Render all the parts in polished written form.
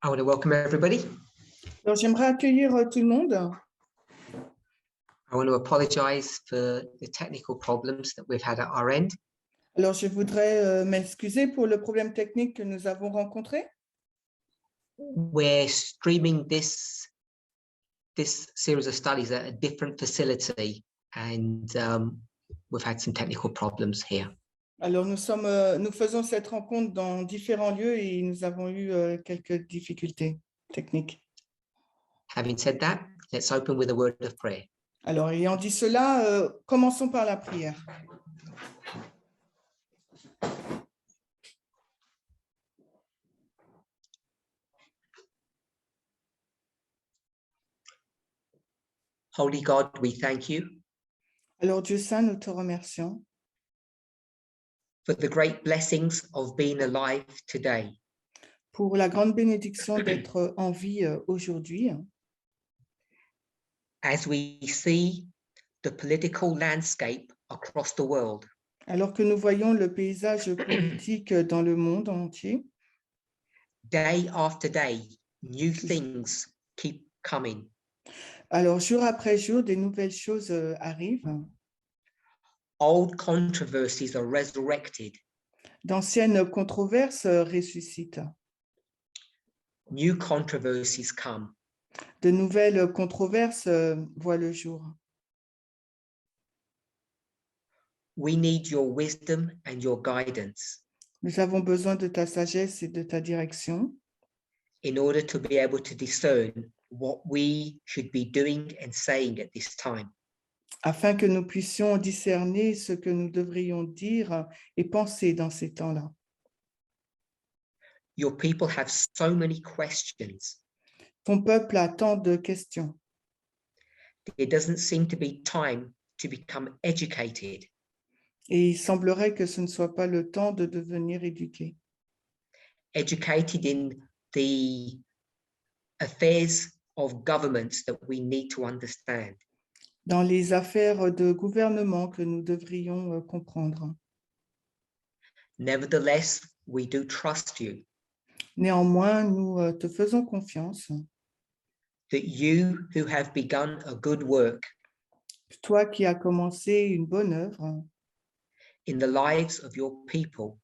I want to welcome everybody. Alors, j'aimerais accueillir tout le monde. I want to apologize for the technical problems that we've had at our end. Alors, je voudrais m'excuser pour le problème technique que nous avons rencontré. We're streaming this series of studies at a different facility, and we've had some technical problems here. Alors, nous faisons cette rencontre dans différents lieux et nous avons eu quelques difficultés techniques. Having said that, let's open with a word of prayer. Alors, ayant dit cela, commençons par la prière. Holy God, we thank you Alors, Dieu Saint, nous te remercions for the great blessings of being alive today. pour la grande bénédiction d'être en vie aujourd'hui. As we see the political landscape across the world, Alors que nous voyons le paysage politique dans le monde entier, day after day, new things keep coming. alors jour après jour, des nouvelles choses arrivent. Old controversies are resurrected. D'anciennes controverses ressuscitent. New controversies come. De nouvelles controverses voient le jour. We need your wisdom and your guidance Nous avons besoin de ta sagesse et de ta direction in order to be able to discern what we should be doing and saying at this time. afin que nous puissions discerner ce que nous devrions dire et penser dans ces temps-là. Your people have so many questions. Ton peuple a tant de questions. There doesn't seem to be time to become educated. Et il semblerait que ce ne soit pas le temps de devenir éduqué. Educated in the affairs of governments that we need to understand. Dans les affaires de gouvernement que nous devrions comprendre. Nevertheless, we do trust you. Néanmoins, nous te faisons confiance. That you who have begun a good work Toi qui as commencé une bonne œuvre in the lives of your people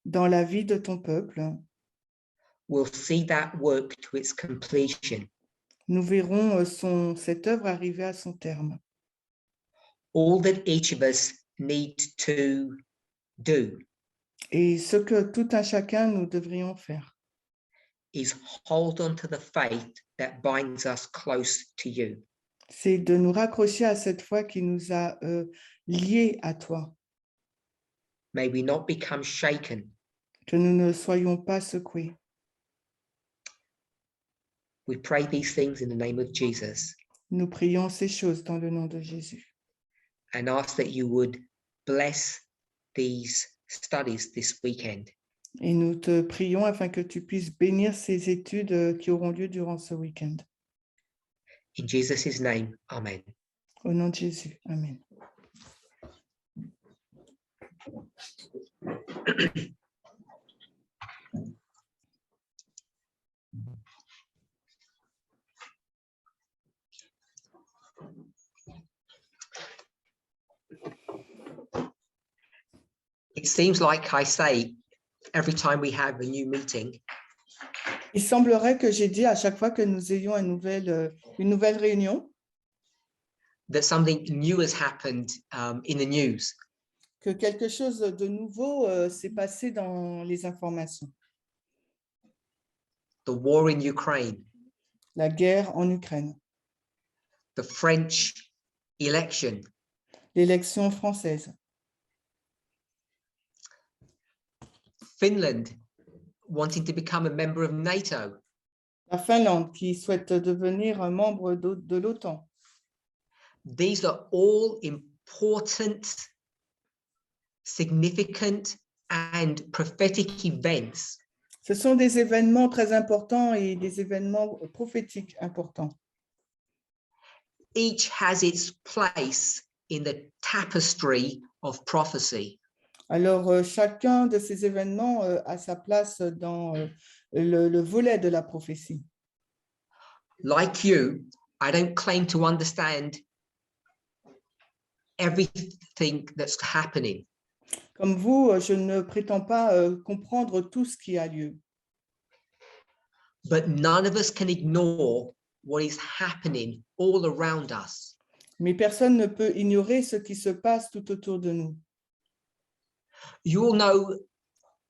dans la vie de ton peuple, will see that work to its completion. nous verrons cette œuvre arriver à son terme. All that each of us need to do Et ce que tout un chacun nous devrions faire, is hold on to the faith that binds us close to you. c'est de nous raccrocher à cette foi qui nous a liés à toi, May we not become shaken. que nous ne soyons pas secoués. We pray these things in the name of Jesus Nous prions ces choses dans le nom de Jésus. and ask that you would bless these studies this weekend. Et nous te prions afin que tu puisses bénir ces études qui auront lieu durant ce week-end. In Jesus' name, amen. Au nom de Jésus, Amen. It seems like I say every time we have a new meeting, Il semblerait que j'ai dit à chaque fois que nous ayons une nouvelle réunion, that something new has happened in the news. que quelque chose de nouveau s'est passé dans les informations. The war in Ukraine, La guerre en Ukraine, the French election, l'élection française, Finland wanting to become a member of NATO, la Finlande qui souhaite devenir un membre de l'OTAN. These are all important, significant, and prophetic events. Ce sont des événements très importants et des événements prophétiques importants. Each has its place in the tapestry of prophecy. Alors, chacun de ces événements a sa place dans le volet de la prophétie. Like you, I don't claim to understand everything that's happening. Comme vous, je ne prétends pas comprendre tout ce qui a lieu. But none of us can ignore what is happening all around us. Mais personne ne peut ignorer ce qui se passe tout autour de nous. You all know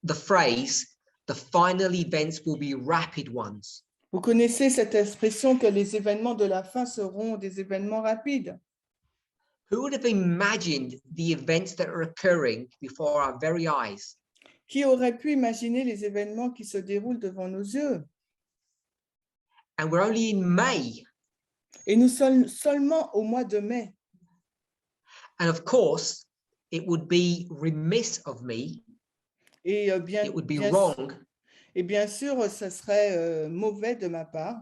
the phrase, the final events will be rapid ones. Vous connaissez cette expression que les événements de la fin seront des événements rapides. Who would have imagined the events that are occurring before our very eyes? Qui aurait pu imaginer les événements qui se déroulent devant nos yeux? And we're only in May. Et nous sommes seulement au mois de mai. And of course, it would be remiss of me, Et it would be wrong bien sûr, ce serait mauvais de ma part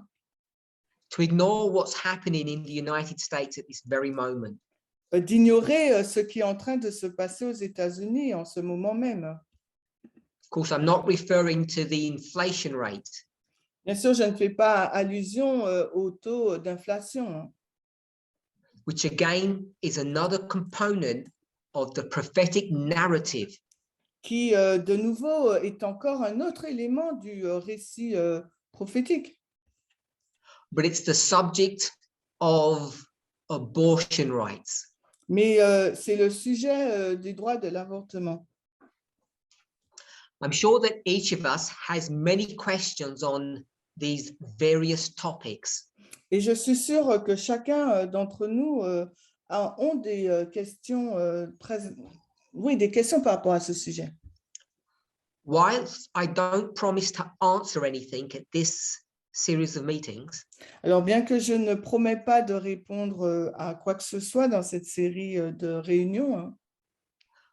to ignore what's happening in the United States at this very moment. d'ignorer ce qui est en train de se passer aux États-Unis en ce moment même. Of course, I'm not referring to the inflation rate. Bien sûr, je ne fais pas allusion au taux d'inflation, Which again is another component of the prophetic narrative. qui de nouveau est encore un autre élément du récit prophétique. But it's the subject of abortion rights. Mais c'est le sujet du droit de l'avortement. I'm sure that each of us has many questions on these various topics. Et je suis sûre que chacun d'entre nous ont des questions des questions par rapport à ce sujet. Whilst I don't promise to answer anything at this series of meetings, Alors, bien que je ne promets pas de répondre à quoi que ce soit dans cette série de réunions,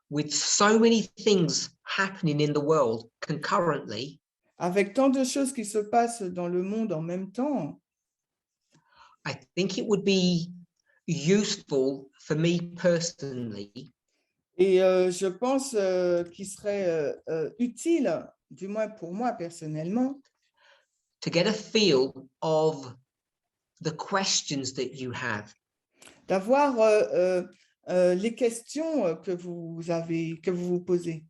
with so many things happening in the world concurrently, avec tant de choses qui se passent dans le monde en même temps, I think it would be useful for me personally et je pense qu'il serait utile, du moins pour moi personnellement, to get a feel of the questions that you have. d'avoir les questions que vous vous posez.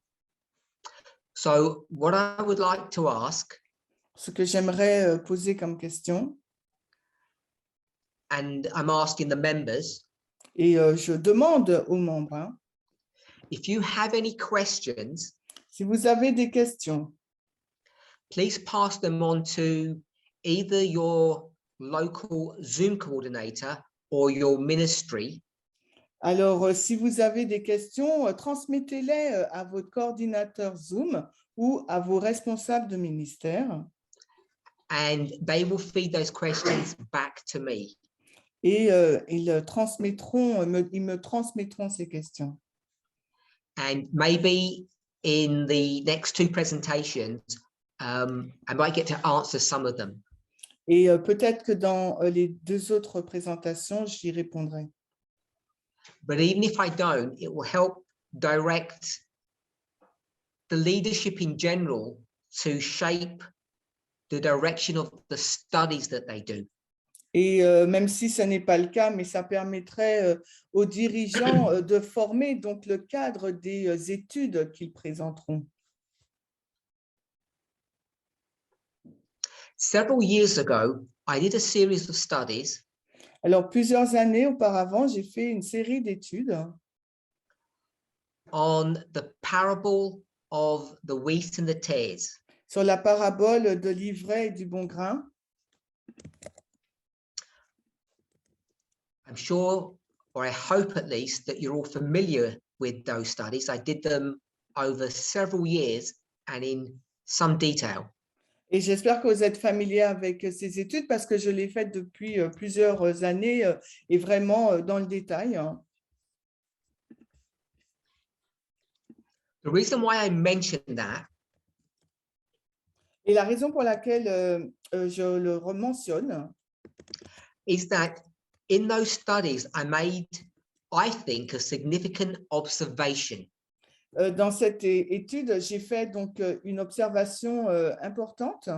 So what I would like to ask, Ce que j'aimerais poser comme question, and I'm asking the members, et je demande aux membres, if you have any questions, si vous avez des questions, please pass them on to either your local Zoom coordinator or your ministry. alors si vous avez des questions, transmettez-les à votre coordinateur Zoom ou à vos responsables de ministère. And they will feed those questions back to me. Et ils me transmettront ces questions. And maybe in the next two presentations, I might get to answer some of them. Et peut-être que dans les deux autres présentations, j'y répondrai. But even if I don't, it will help direct the leadership in general to shape the direction of the studies that they do. Et même si ce n'est pas le cas, mais ça permettrait aux dirigeants de former donc le cadre des études qu'ils présenteront. Several years ago, I did a series of studies Alors, plusieurs années auparavant, j'ai fait une série d'études on the parable of the wheat and the tares. sur la parabole de l'ivraie et du bon grain. I'm sure, or I hope at least, that you're all familiar with those studies. I did them over several years and in some detail. Et j'espère que vous êtes familiers avec ces études parce que je l'ai faites depuis plusieurs années et vraiment dans le détail. The reason why I mentioned that Et la raison pour laquelle je le rementionne, is that in those studies, I made, I think, a significant observation. Dans cette étude, j'ai fait donc une observation importante.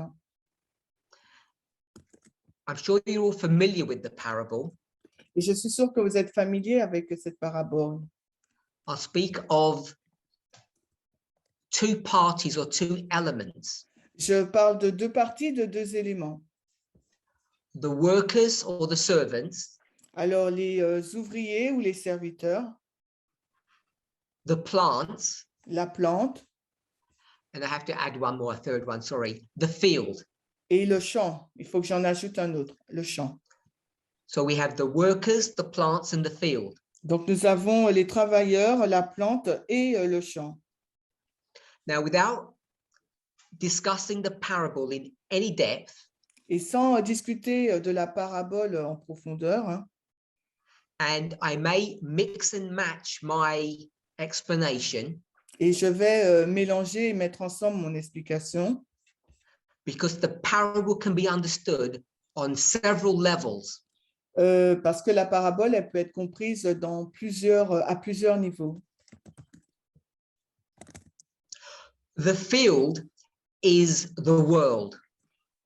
I'm sure you're all familiar with the parable. Et je suis sûre que vous êtes familier avec cette parabole. I'll speak of two parties or two elements. Je parle de deux parties, de deux éléments. The workers or the servants, Alors, les ouvriers ou les serviteurs, the plants, la plante and I have to add one more, a third one, sorry, the field. et le champ. Il faut que j'en ajoute un autre, le champ. So we have the workers, the plants, and the field. Donc, nous avons les travailleurs, la plante et le champ. Now, without discussing the parable in any depth, Et sans discuter de la parabole en profondeur, hein, and I may mix and match my explanation et je vais mélanger et mettre ensemble mon explication, because the parable can be understood on several levels. parce que la parabole, elle peut être comprise dans à plusieurs niveaux. The field is the world.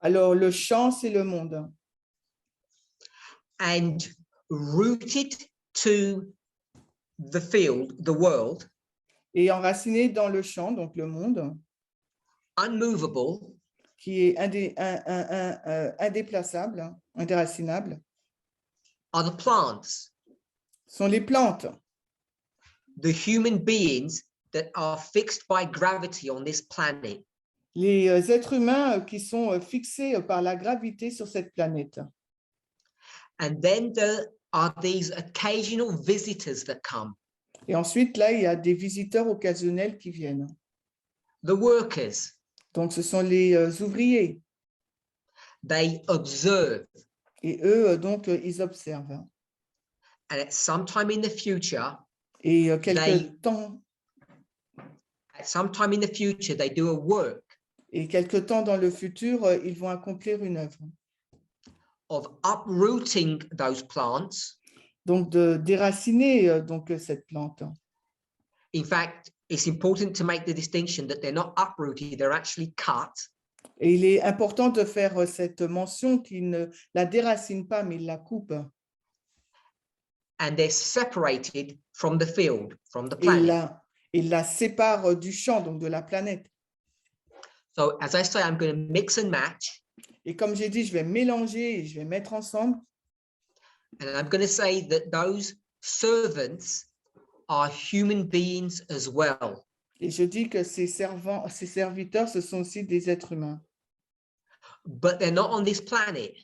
Alors, le champ, c'est le monde. And rooted to the field, the world, Et enraciné dans le champ, donc le monde, unmovable, qui est indéplaçable, indéracinable, are the plants, sont les plantes, the human beings that are fixed by gravity on this planet. les êtres humains qui sont fixés par la gravité sur cette planète. And then there are these occasional visitors that come, Et ensuite, là, il y a des visiteurs occasionnels qui viennent. the workers. Donc, ce sont les ouvriers. They observe, Et eux, donc, ils observent. and at some time in the future, Et they do a work quelque temps dans le futur, ils vont accomplir une œuvre. of uprooting those plants. Donc, de déraciner donc, cette plante. In fact, it's important to make the distinction that they're not uprooted, they're actually cut. Et il est important de faire cette mention qu'ils ne la déracinent pas, mais ils la coupent. And they're separated from the field, from the planet. Ils la séparent du champ, donc de la planète. So as I say, I'm going to mix and match. Et comme j'ai dit, je vais mélanger et je vais mettre ensemble. And I'm going to say that those servants are human beings as well. Et je dis que ces serviteurs, ce sont aussi des êtres humains. But they're not on this planet.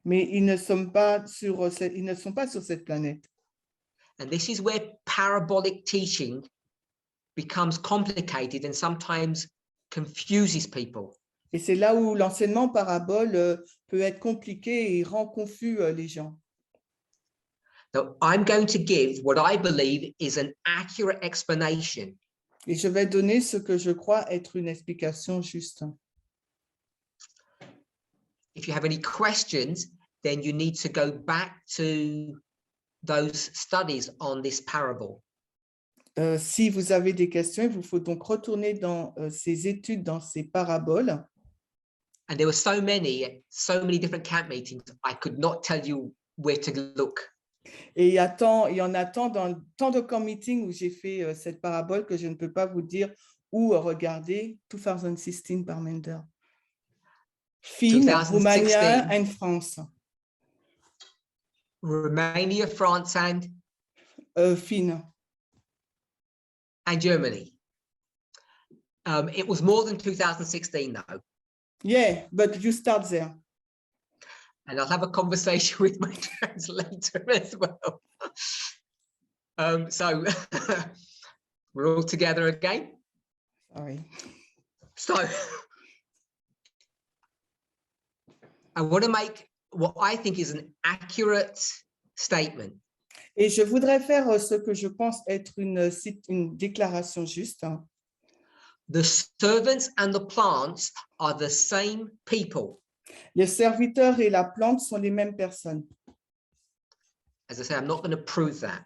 Mais ils ne sont pas sur cette planète. And this is where parabolic teaching becomes complicated and sometimes confuses people. Et c'est là où l'enseignement parabole peut être compliqué et rend confus les gens. So I'm going to give what I believe is an accurate explanation. Et je vais donner ce que je crois être une explication juste. If you have any questions, then you need to go back to those studies on this parable. Si vous avez des questions, il vous faut donc retourner dans ces études, dans ces paraboles. And there were so many different camp meetings, I could not tell you where to look. Et il y en a tant dans tant de camp meeting où j'ai fait cette parabole que je ne peux pas vous dire où regarder. 2016 Parminder. Romania and France. Romania, France, and Fine. And Germany. It was more than 2016 though. Yeah, but you start there. And I'll have a conversation with my translator as well. So we're all together again. Sorry. So I want to make what I think is an accurate statement. Et je voudrais faire ce que je pense être une déclaration juste. The servants and the plants are the same people. Les serviteurs et la plante sont les mêmes personnes. As I say, I'm not going to prove that.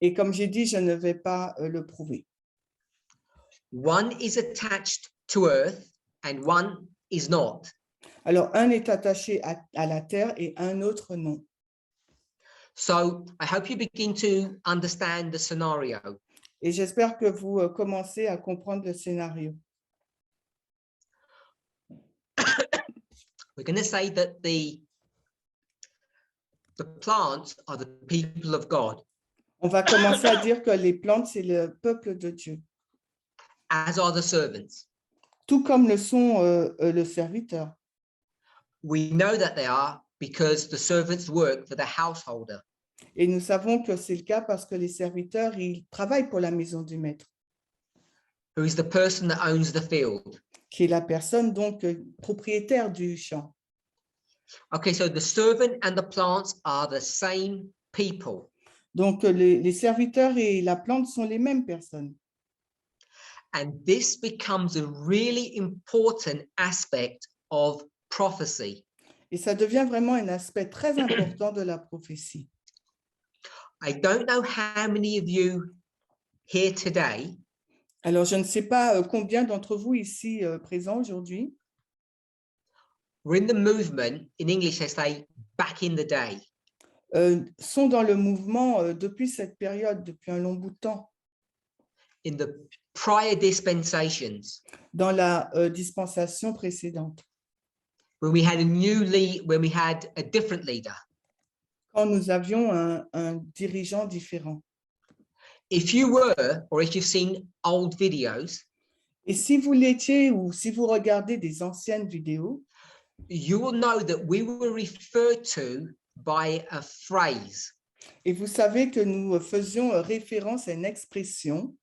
Et comme j'ai dit, je ne vais pas le prouver. One is attached to earth and one is not. Alors, un est attaché à la terre et un autre non. So I hope you begin to understand the scenario. Et j'espère que vous commencez à comprendre le scénario. We're going to say that the plants are the people of God, On va commencer à dire que les plantes, c'est le peuple de Dieu, as are the servants. tout comme le sont le serviteur. We know that they are because the servants work for the householder. Et nous savons que c'est le cas parce que les serviteurs, ils travaillent pour la maison du maître, Who is the person that owns the field. qui est la personne donc propriétaire du champ. Okay, so the servant and the plants are the same people. Donc, les serviteurs et la plante sont les mêmes personnes. And this becomes a really important aspect of prophecy. Et ça devient vraiment un aspect très important de la prophétie. I don't know how many of you here today Alors, je ne sais pas combien d'entre vous ici présents aujourd'hui were in the movement, in English they say, back in the day. sont dans le mouvement depuis cette période, depuis un long bout de temps, In the prior dispensations, dans la dispensation précédente, when we had a new lead, when we had a different leader. quand nous avions un dirigeant différent. If you were, or if you've seen old videos, Et si vous l'étiez ou si vous regardez des anciennes vidéos, you will know that we were referred to by a phrase. et vous savez que nous faisions référence à une expression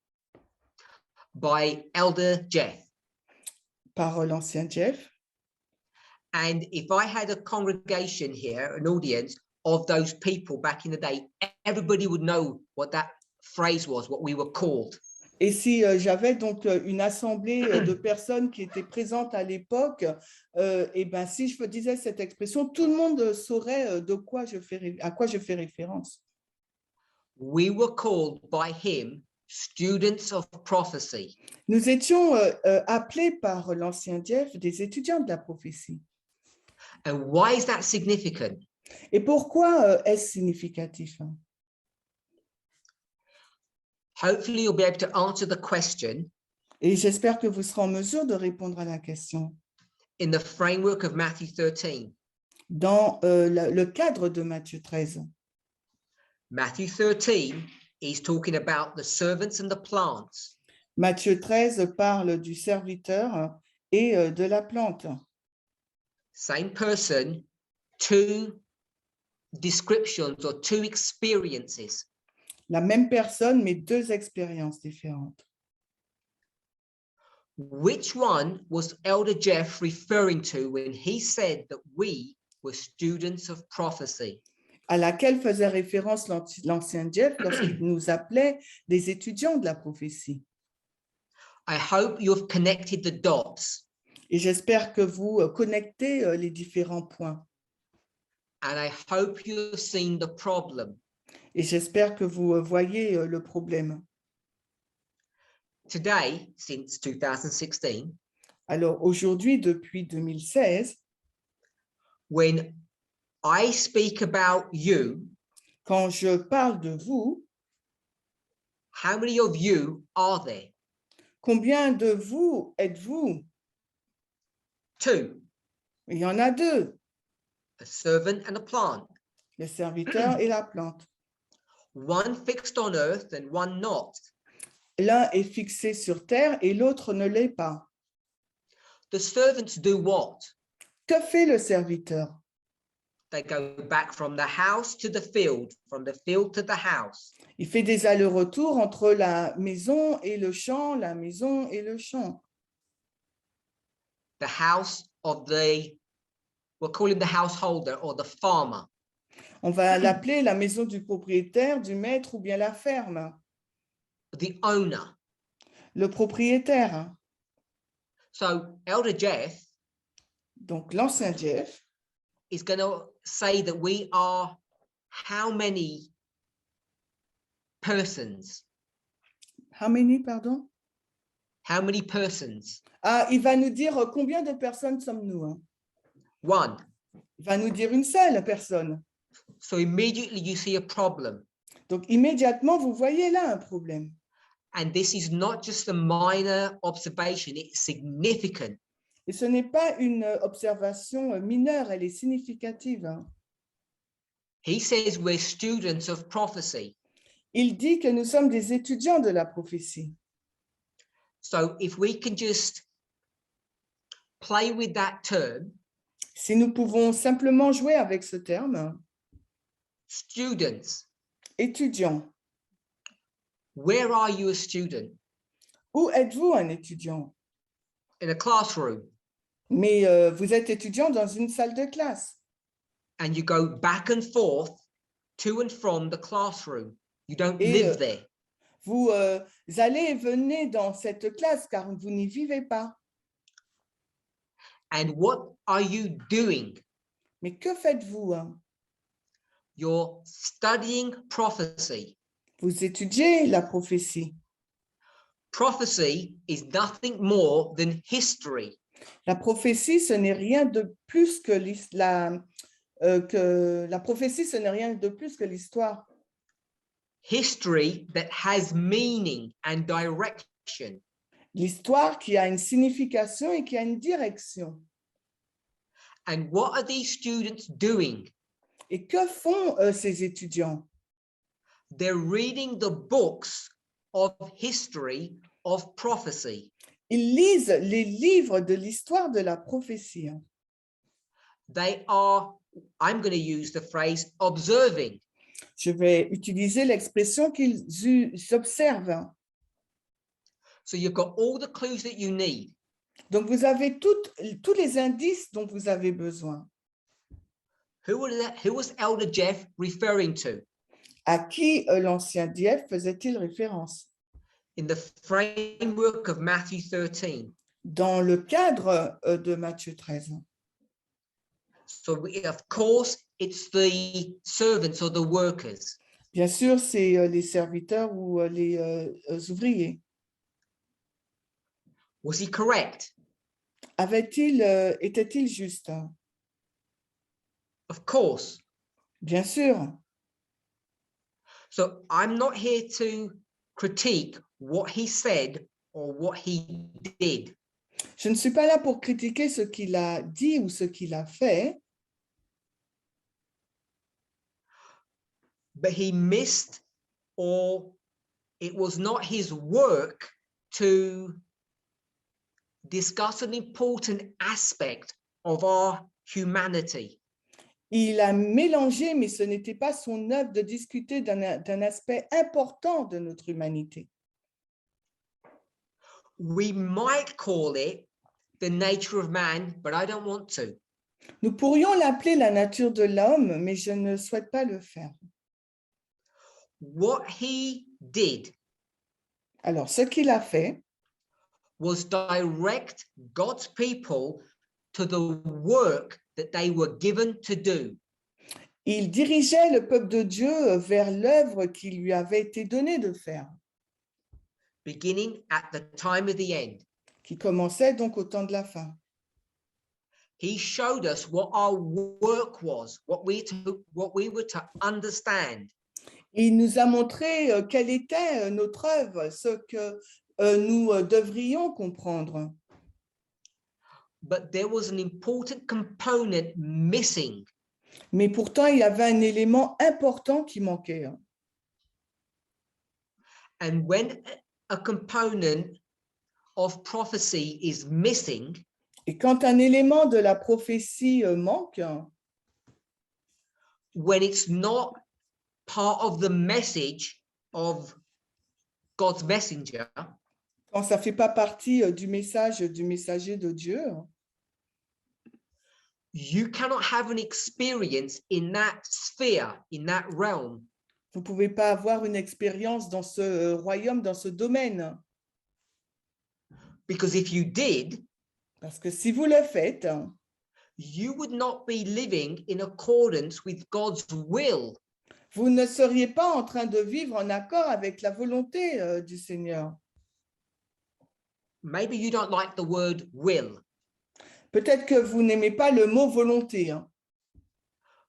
By Elder Jeff. par l'ancien Jeff. And if I had a congregation here, an audience of those people back in the day, everybody would know what that phrase was, what we were called. Et si j'avais donc une assemblée de personnes qui étaient présentes à l'époque, et ben si je disais cette expression, tout le monde saurait à quoi je fais référence. We were called by him students of prophecy. Nous étions appelés par l'ancien Jeff des étudiants de la prophétie. And why is that significant? Et pourquoi est-ce significatif? Hopefully you'll be able to answer the question Et j'espère que vous serez en mesure de répondre à la question in the framework of Matthew 13. dans le cadre de Matthieu 13. Matthew 13 is talking about the servants and the plants. Matthieu 13 parle du serviteur et de la plante. Same person, two descriptions or two experiences. La même personne, mais deux expériences différentes. Which one was Elder Jeff referring to when he said that we were students of prophecy? À laquelle faisait référence l'ancien Jeff lorsqu'il nous appelait des étudiants de la prophétie. I hope you have connected the dots. Et j'espère que vous connectez les différents points. And I hope you've seen the problem. Et j'espère que vous voyez le problème. Today, since 2016, Alors aujourd'hui, depuis 2016, when I speak about you, quand je parle de vous, how many of you are there? combien de vous êtes-vous? Two, Il y en a deux, a servant and a plant. le serviteur et la plante. One fixed on earth and one not. L'un est fixé sur terre et l'autre ne l'est pas. The servants do what? Que fait le serviteur? They go back from the house to the field, from the field to the house. Il fait des allers-retours entre la maison et le champ, la maison et le champ. The house of we'll call him the householder or the farmer. On va l'appeler la maison du propriétaire, du maître ou bien la ferme. The owner. Le propriétaire. So Elder Jeff Donc l'ancien Jeff is going to say that we are how many persons? How many, pardon? How many persons? Ah, il va nous dire combien de personnes sommes-nous, hein? One. Il va nous dire une seule personne. So immediately you see a problem. Donc, immédiatement, vous voyez là un problème. And this is not just a minor observation, it's significant. Et ce n'est pas une observation mineure, elle est significative, hein. He says we're students of prophecy. Il dit que nous sommes des étudiants de la prophétie. So if we can just play with that term, Si nous pouvons simplement jouer avec ce terme, students, étudiant, where are you a student? où êtes-vous un étudiant? In a classroom. Mais vous êtes étudiant dans une salle de classe. And you go back and forth to and from the classroom. You don't live there. Vous allez et venez dans cette classe car vous n'y vivez pas. And what are you doing? Mais que faites-vous, hein? You're studying prophecy. Vous étudiez la prophétie. Prophecy is nothing more than history. La prophétie, ce n'est rien de plus que la prophétie, ce n'est rien de plus que l'histoire. History that has meaning and direction. L'histoire qui a une signification et qui a une direction. And what are these students doing? Et que font ces étudiants? They're reading the books of history of prophecy. Ils lisent les livres de l'histoire de la prophétie. They are, I'm going to use the phrase observing. Je vais utiliser l'expression qu'ils observent. So you've got all the clues that you need. Donc, vous avez tous les indices dont vous avez besoin. Who was Elder Jeff referring to? À qui l'ancien Jeff faisait-il référence? In the framework of Matthew 13. Dans le cadre de Matthieu 13. So of course, it's the servants or the workers. Bien sûr, c'est les serviteurs ou les ouvriers. Was he correct? Était-il juste? Of course. Bien sûr. So I'm not here to critique what he said or what he did. Je ne suis pas là pour critiquer ce qu'il a dit ou ce qu'il a fait. But he missed, or it was not his work to discuss an important aspect of our humanity. Il a mélangé, mais ce n'était pas son œuvre de discuter d'un aspect important de notre humanité. We might call it the nature of man, but I don't want to. Nous pourrions l'appeler la nature de l'homme, mais je ne souhaite pas le faire. What he did Alors, ce qu'il a fait, was direct God's people to the work that they were given to do. il dirigeait le peuple de Dieu vers l'œuvre qui lui avait été donnée de faire, Beginning at the time of the end. qui commençait donc au temps de la fin. He showed us what our work was, what we were to understand. Il nous a montré quelle était notre œuvre, ce que nous devrions comprendre. But there was an important component missing. Mais pourtant, il y avait un élément important qui manquait. And when a component of prophecy is missing, Et quand un élément de la prophétie manque, when it's not part of the message of God's messenger, quand ça ne fait pas partie du message du messager de Dieu, you cannot have an experience in that sphere, in that realm. vous ne pouvez pas avoir une expérience dans ce royaume, dans ce domaine. Because if you did, Parce que si vous le faites, you would not be living in accordance with God's will. vous ne seriez pas en train de vivre en accord avec la volonté du Seigneur. maybe you don't like the word will, Peut-être que vous n'aimez pas le mot volonté, hein,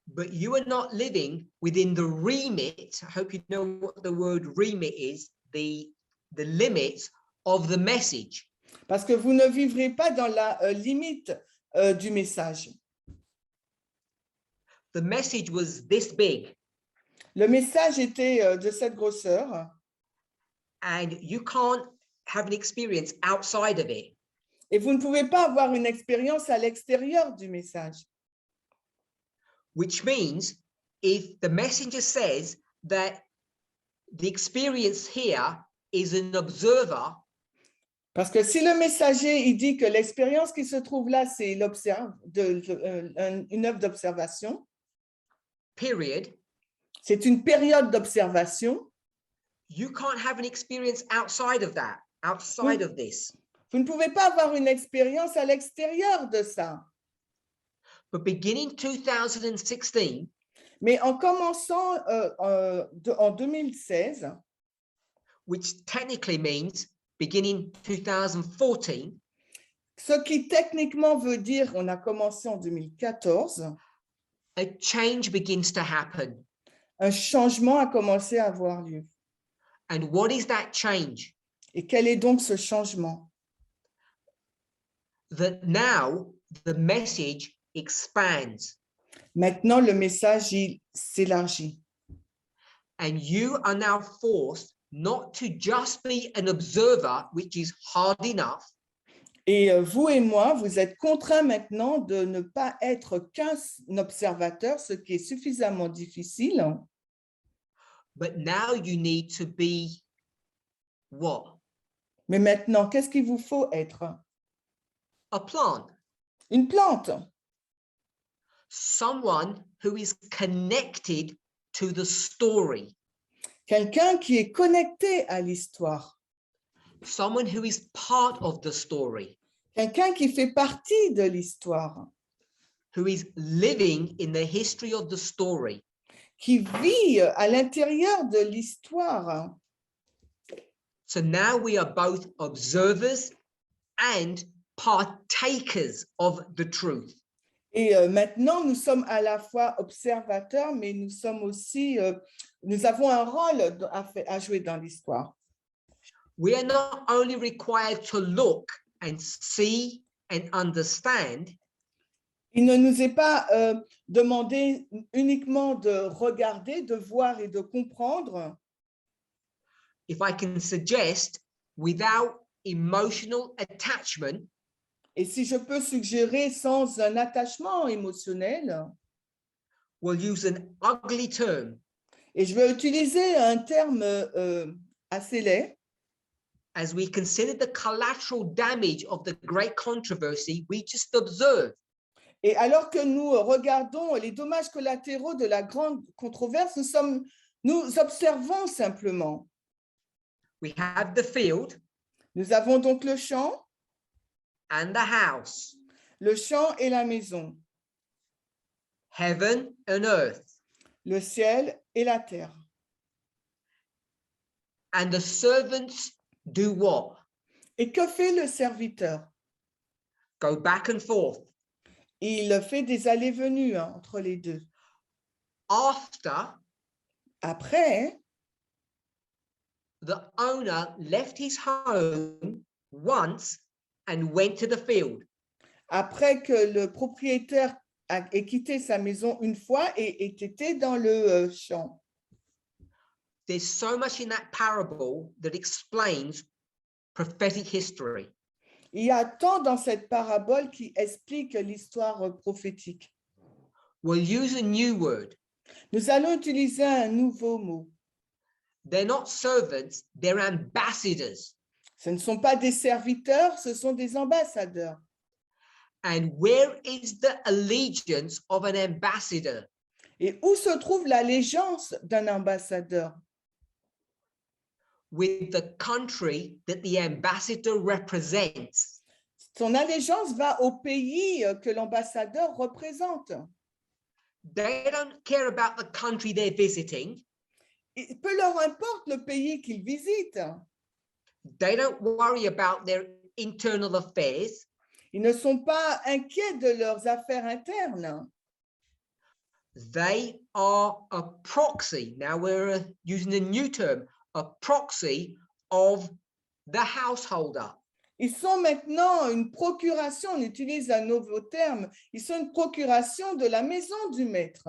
but you are not living within the remit. I hope you know what the word remit is, the limits of the message. parce que vous ne vivrez pas dans la limite du message. The message was this big, Le message était de cette grosseur and you can't have an experience outside of it. et vous ne pouvez pas avoir une expérience à l'extérieur du message. Which means if the messenger says that the experience here is an observer, Parce que si le messager il dit que l'expérience qui se trouve là, c'est une œuvre d'observation, period, c'est une période d'observation, you can't have an experience outside of that, outside of this. vous ne pouvez pas avoir une expérience à l'extérieur de ça. But beginning 2016, Mais en commençant en 2016, which technically means beginning 2014, ce qui techniquement veut dire on a commencé en 2014, a change begins to happen. un changement a commencé à avoir lieu. And what is that change? Et quel est donc ce changement? That now the message expands Maintenant, le message il s'élargit. and you are now forced not to just be an observer, which is hard enough, Et vous et moi, vous êtes contraints maintenant de ne pas être qu'un observateur, ce qui est suffisamment difficile. but now you need to be what? Mais maintenant, qu'est-ce qu'il vous faut être? A plant. Une plante, Someone who is connected to the story. quelqu'un qui est connecté à l'histoire, Someone who is part of the story, quelqu'un qui fait partie de l'histoire, who is living in the history of the story. qui vit à l'intérieur de l'histoire. So now we are both observers and partakers of the truth. Et maintenant, nous sommes à la fois observateurs, mais nous sommes aussi, nous avons un rôle à jouer dans l'histoire. We are not only required to look and see and understand, Il ne nous est pas demandé uniquement de regarder, de voir et de comprendre, if I can suggest, without emotional attachment, et si je peux suggérer sans un attachement émotionnel, we'll use an ugly term, et je vais utiliser un terme assez laid, as we consider the collateral damage of the great controversy we just observed. et alors que nous regardons les dommages collatéraux de la grande controverse, nous observons simplement. We have the field Nous avons donc le champ, and the house, le champ et la maison, heaven and earth, le ciel et la terre. and the servants do what? Et que fait le serviteur? Go back and forth. Il fait des allées-venues entre les deux. After Après, the owner left his home once and went to the field, après que le propriétaire ait quitté sa maison une fois et ait été dans le champ. there's so much in that parable that explains prophetic history. Il y a tant dans cette parabole qui explique l'histoire prophétique. We'll use a new word. Nous allons utiliser un nouveau mot. They're not servants, they're ambassadors. Ce ne sont pas des serviteurs, ce sont des ambassadeurs. And where is the allegiance of an ambassador? Et où se trouve l'allégeance d'un ambassadeur? With the country that the ambassador represents. Son allégeance va au pays que l'ambassadeur représente. They don't care about the country they're visiting. Peu leur importe le pays qu'ils visitent. They don't worry about their internal affairs. Ils ne sont pas inquiets de leurs affaires internes. They are a proxy. Now we're using a new term, a proxy of the householder. Ils sont maintenant une procuration, on utilise un nouveau terme, ils sont une procuration de la maison du maître.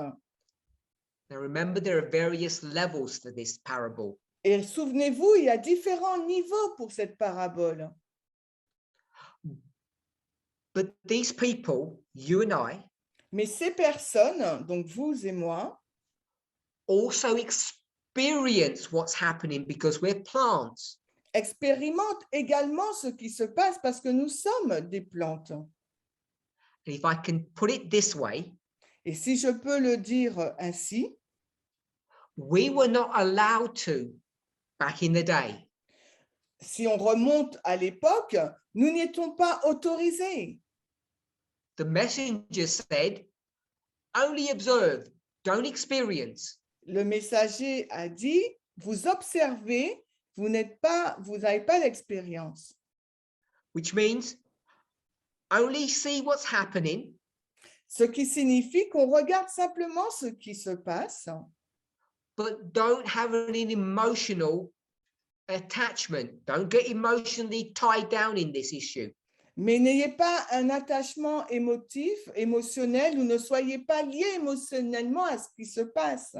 Now remember, there are various levels for this parable. Et souvenez-vous, il y a différents niveaux pour cette parabole. But these people, you and I, Mais ces personnes, donc vous et moi, also experience what's happening because we're plants. expérimentent également ce qui se passe parce que nous sommes des plantes. And if I can put it this way, Et si je peux le dire ainsi, we were not allowed to back in the day. si on remonte à l'époque, nous n'étions pas autorisés. The messenger said, only observe, don't experience. Le messager a dit, vous observez, vous n'avez pas l'expérience. Which means only see what's happening, Ce qui signifie qu'on regarde simplement ce qui se passe, but don't have an emotional attachment. Don't get emotionally tied down in this issue. mais n'ayez pas un attachement émotionnel ou ne soyez pas liés émotionnellement à ce qui se passe.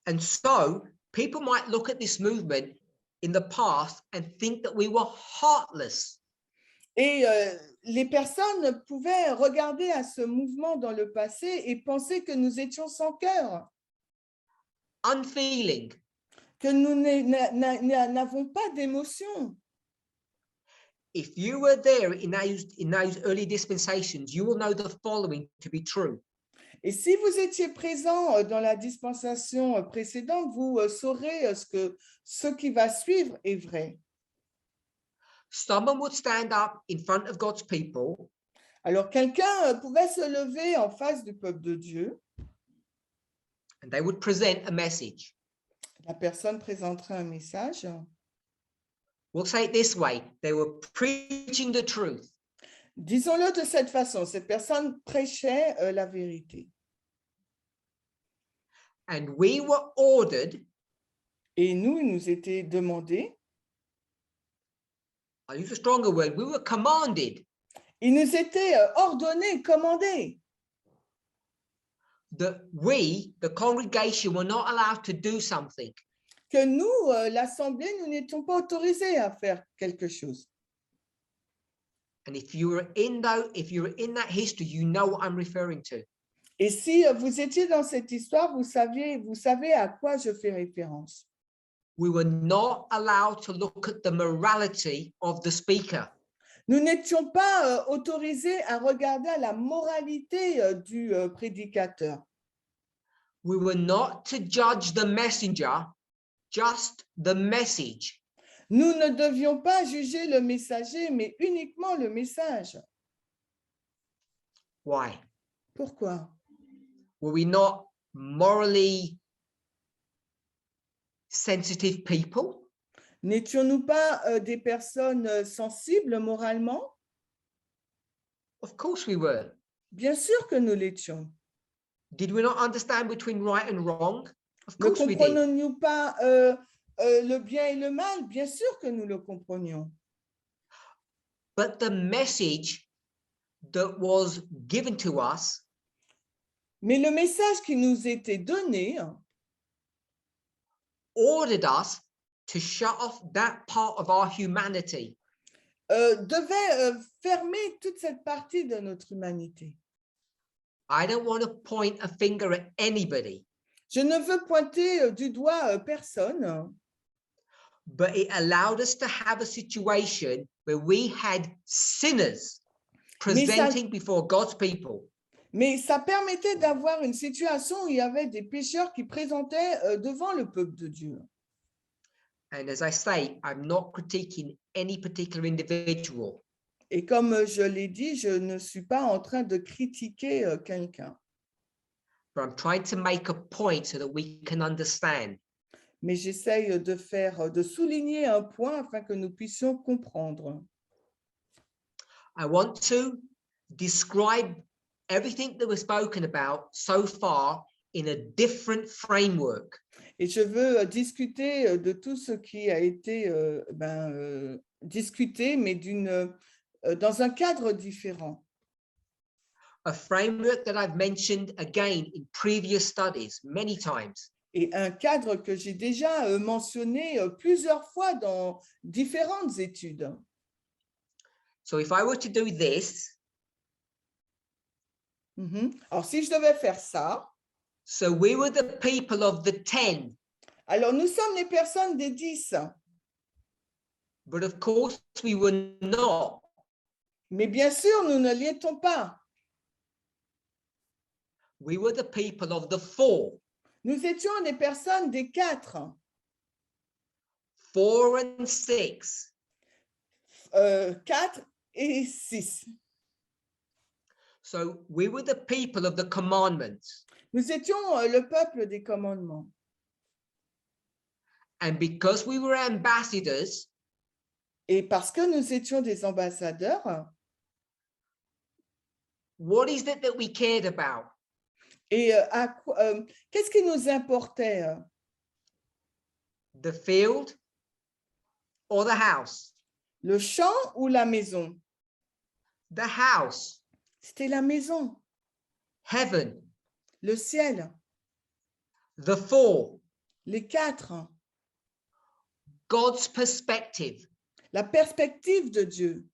And so people might look at this movement in the past and think that we were heartless. Et les personnes pouvaient regarder à ce mouvement dans le passé et penser que nous étions sans cœur, Unfeeling, que nous n'avons pas d'émotion. if you were there in those early dispensations, you will know the following to be true. Et si vous étiez présent dans la dispensation précédente, vous saurez ce qui va suivre est vrai. Someone would stand up in front of God's people Alors, quelqu'un pouvait se lever en face du peuple de Dieu. and they would present a message. La personne présenterait un message. We'll say it this way, they were preaching the truth. Disons-le de cette façon, cette personne prêchait la vérité. And we were ordered, Et nous, il nous était demandé, I use a stronger word, we were commanded il nous était ordonné, commandé, that we, the congregation, were not allowed to do something. que nous, l'Assemblée, nous n'étions pas autorisés à faire quelque chose. And if you were in that history, you know what I'm referring to. Et si vous étiez dans cette histoire, vous savez à quoi je fais référence. We were not allowed to look at the morality of the speaker. Nous n'étions pas autorisés à regarder à la moralité du prédicateur. We were not to judge the messenger, just the message. Nous ne devions pas juger le messager, mais uniquement le message. Why? Pourquoi? Were we not morally sensitive people? N'étions-nous pas des personnes sensibles moralement? Of course we were. Bien sûr que nous l'étions. Did we not understand between right and wrong? Of Ne course we did. comprenions-nous pas le bien et le mal? Bien sûr que nous le comprenions. But the message that was given to us Mais le message qui nous était donné ordered us to shut off that part of our humanity. devait fermer toute cette partie de notre humanité. I don't want to point a finger at anybody, Je ne veux pointer du doigt personne, but it allowed us to have a situation where we had sinners presenting before God's people. mais ça permettait d'avoir une situation où il y avait des pécheurs qui présentaient devant le peuple de Dieu. And as I say, I'm not critiquing any particular individual. Et comme je l'ai dit, je ne suis pas en train de critiquer quelqu'un, But I'm trying to make a point so that we can understand. mais j'essaye de souligner un point afin que nous puissions comprendre. I want to describe everything that we've spoken about so far in a different framework. Et je veux discuter de tout ce qui a été discuté, mais dans un cadre différent. A framework that I've mentioned again in previous studies many times. Et un cadre que j'ai déjà mentionné plusieurs fois dans différentes études. So if I were to do this, Alors, si je devais faire ça, so we were the people of the 10, alors nous sommes les personnes des 10, but of course we were not. mais bien sûr, nous ne l'étions pas. We were the people of the 4. Nous étions les personnes des 4, 4 and 6. 4 et 6. So we were the people of the commandments. Nous étions le peuple des commandements. And because we were ambassadors, Et parce que nous étions des ambassadeurs, what is it that we cared about? et qu'est-ce qui nous importait? The field or the house? Le champ ou la maison? The house. C'était la maison. Heaven. Le ciel. The 4. Les 4. God's perspective. La perspective de Dieu.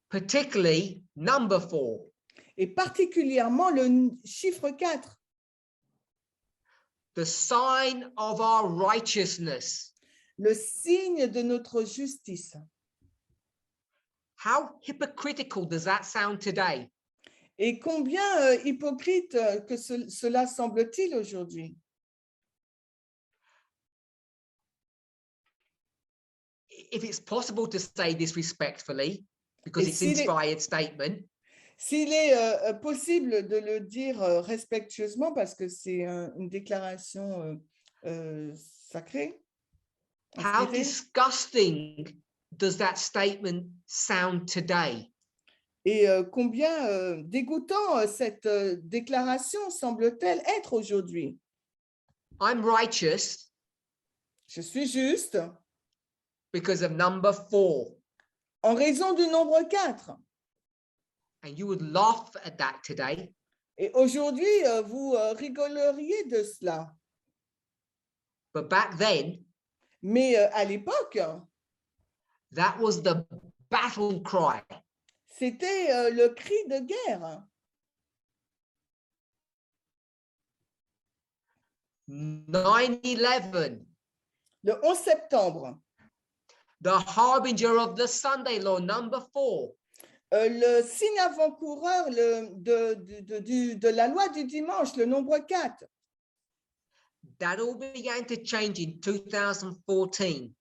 Particularly number 4. Et particulièrement le chiffre 4. The sign of our righteousness. Le signe de notre justice. How hypocritical does that sound today? Et combien hypocrite que cela semble-t-il aujourd'hui? If it's possible to say this respectfully, because it's an inspired statement. S'il est possible de le dire respectueusement, parce que c'est une déclaration sacrée. How disgusting does that statement sound today? Et combien dégoûtant cette déclaration semble-t-elle être aujourd'hui? I'm righteous. Je suis juste. Because of number 4. En raison du nombre 4. And you would laugh at that today. Et aujourd'hui, vous rigoleriez de cela. But back then, mais à l'époque, that was the battle cry. C'était le cri de guerre. 9/11. Le 11 septembre. The harbinger of the Sunday law, number 4. Le signe avant-coureur de la loi du dimanche, le nombre 4. That all began to change in 2014.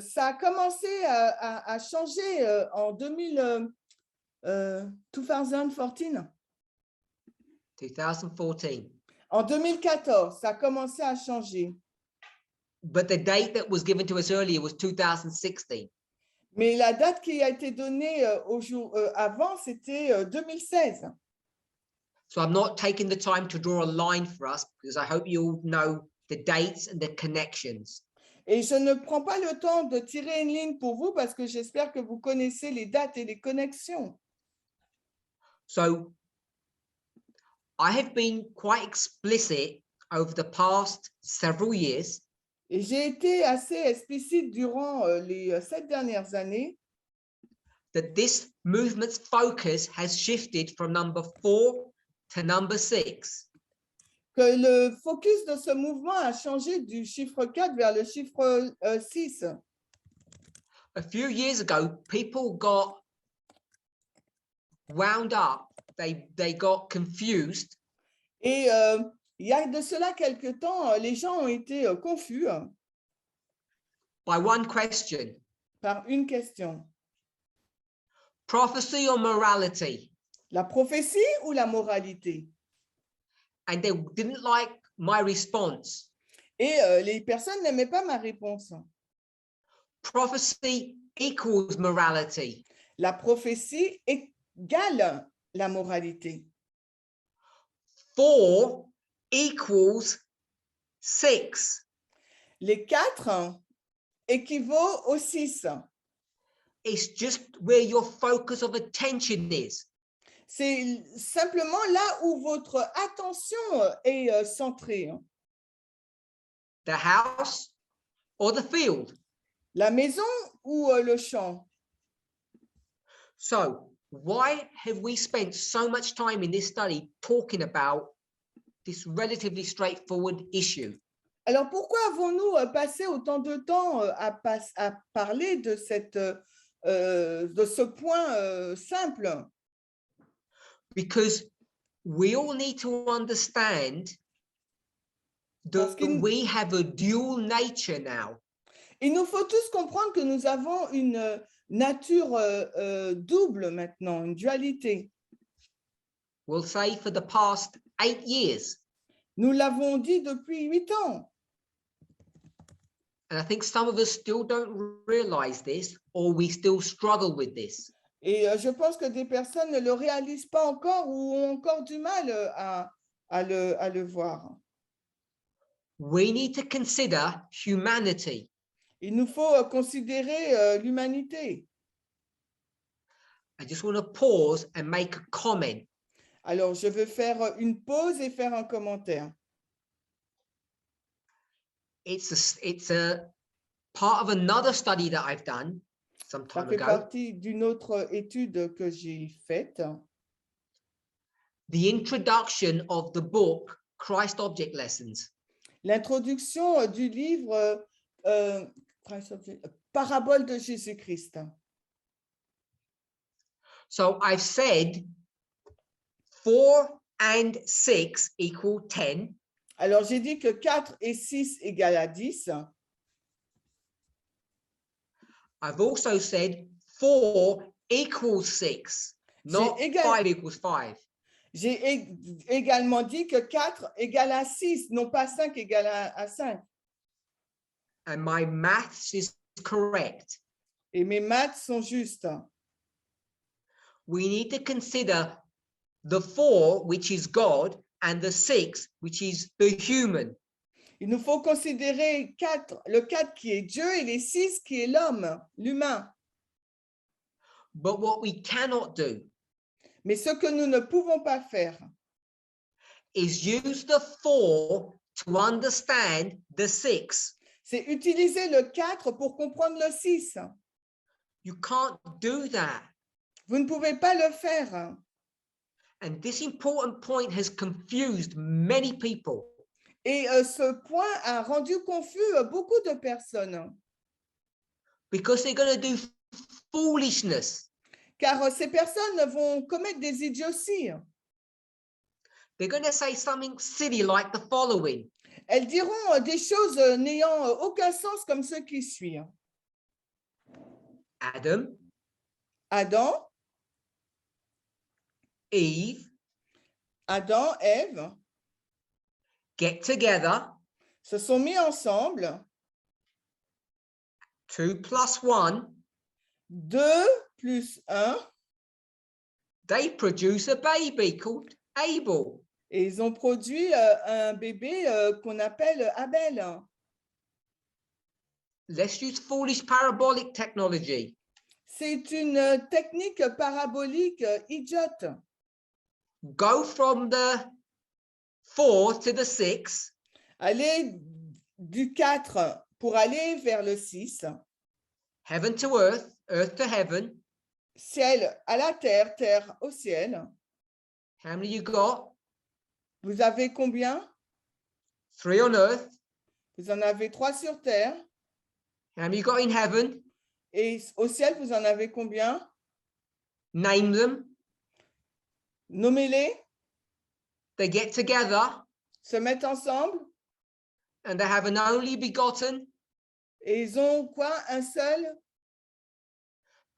Ça a commencé à changer en 2014. 2014. En 2014, ça a commencé à changer. But the date that was given to us earlier was 2016. Mais la date qui a été donnée avant, c'était 2016. So I'm not taking the time to draw a line for us because I hope you all know the dates and the connections. Et je ne prends pas le temps de tirer une ligne pour vous parce que j'espère que vous connaissez les dates et les connexions. So I have been quite explicit over the past several years. Et j'ai été assez explicite durant les 7 dernières années. That this movement's focus has shifted from number 4 to number 6. Que le focus de ce mouvement a changé du chiffre 4 vers le chiffre 6. A few years ago, people got wound up. They got confused. Et il y a de cela quelque temps, les gens ont été confus by one question. Par une question. Prophecy or morality? La prophétie ou la moralité? And they didn't like my response. Et les personnes n'aimaient pas ma réponse. Prophecy equals morality. La prophétie égale la moralité. 4 equals 6. Les 4 équivaut au 6. It's just where your focus of attention is. C'est simplement là où votre attention est centrée. The house or the field. La maison ou le champ. So why have we spent so much time in this study talking about this relatively straightforward issue? Alors, pourquoi avons-nous passé autant de temps à parler de ce point simple? Because we all need to understand that we have a dual nature now. Il nous faut tous comprendre que nous avons une nature double maintenant, une dualité. We'll say for the past 8 years. Nous l'avons dit depuis 8 ans. And I think some of us still don't realize this, or we still struggle with this. Et je pense que des personnes ne le réalisent pas encore ou ont encore du mal à le voir. We need to consider humanity. Il nous faut considérer l'humanité. I just want to pause and make a comment. Alors, je veux faire une pause et faire un commentaire. It's a part of another study that I've done some Ça time fait ago. partie d'une autre étude que j'ai faite. The introduction of the book Christ Object Lessons. L'introduction du livre Parabole de Jésus-Christ. So I've said 4 and 6 equal 10. Alors, j'ai dit que 4 et 6 égale à 10. I've also said 4 equals 6, not 5 equals 5. J'ai également dit que 4 égale à 6, non pas 5 égale à 5. And my maths is correct. Et mes maths sont justes. We need to consider the 4, which is God, and the 6, which is the human. Il nous faut considérer le 4 qui est Dieu et les 6 qui est l'homme, l'humain. But what we cannot do Mais ce que nous ne pouvons pas faire, is use the 4 to understand the 6. c'est utiliser le 4 pour comprendre le 6. You can't do that. Vous ne pouvez pas le faire. And this important point has confused many people. Et ce point a rendu confus beaucoup de personnes. Because they're going to do foolishness. Car ces personnes vont commettre des idioties. They're going to say something silly like the following. Elles diront des choses n'ayant aucun sens comme ce qui suit. Adam, Adam, Eve, Ève get together. se sont mis ensemble. 2 plus 1. 2 plus 1. They produce a baby called Abel. Et ils ont produit un bébé qu'on appelle Abel. Let's use foolish parabolic technology. C'est une technique parabolique idiote. Go from the 4 to the 6. Aller du 4 pour aller vers le 6. Heaven to earth, earth to heaven. Ciel à la terre, terre au ciel. How many you got? Vous avez combien? 3 on earth. Vous en avez 3 sur terre. How many you got in heaven? Et au ciel, vous en avez combien? Name them. Nommez-les. They get together Se mettent ensemble. and they have an only begotten. Et ils ont quoi? Un seul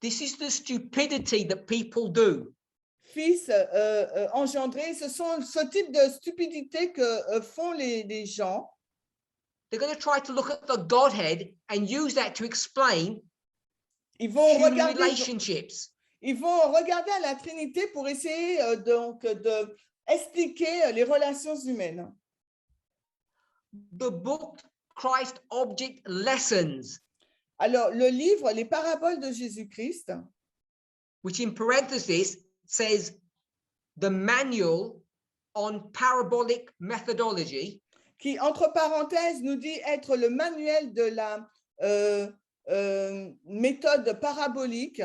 This is the stupidity that people do. fils engendré. Ce sont ce type de stupidité que font les gens. They're going to try to look at the Godhead and use that to explain Ils vont human regarder, relationships. ils vont regarder à la Trinité pour essayer donc de expliquer les relations humaines. The book Christ Object Lessons, Alors, le livre, les paraboles de Jésus-Christ, which in parentheses says the manual on parabolic methodology, qui, entre parenthèses, nous dit être le manuel de la méthode parabolique.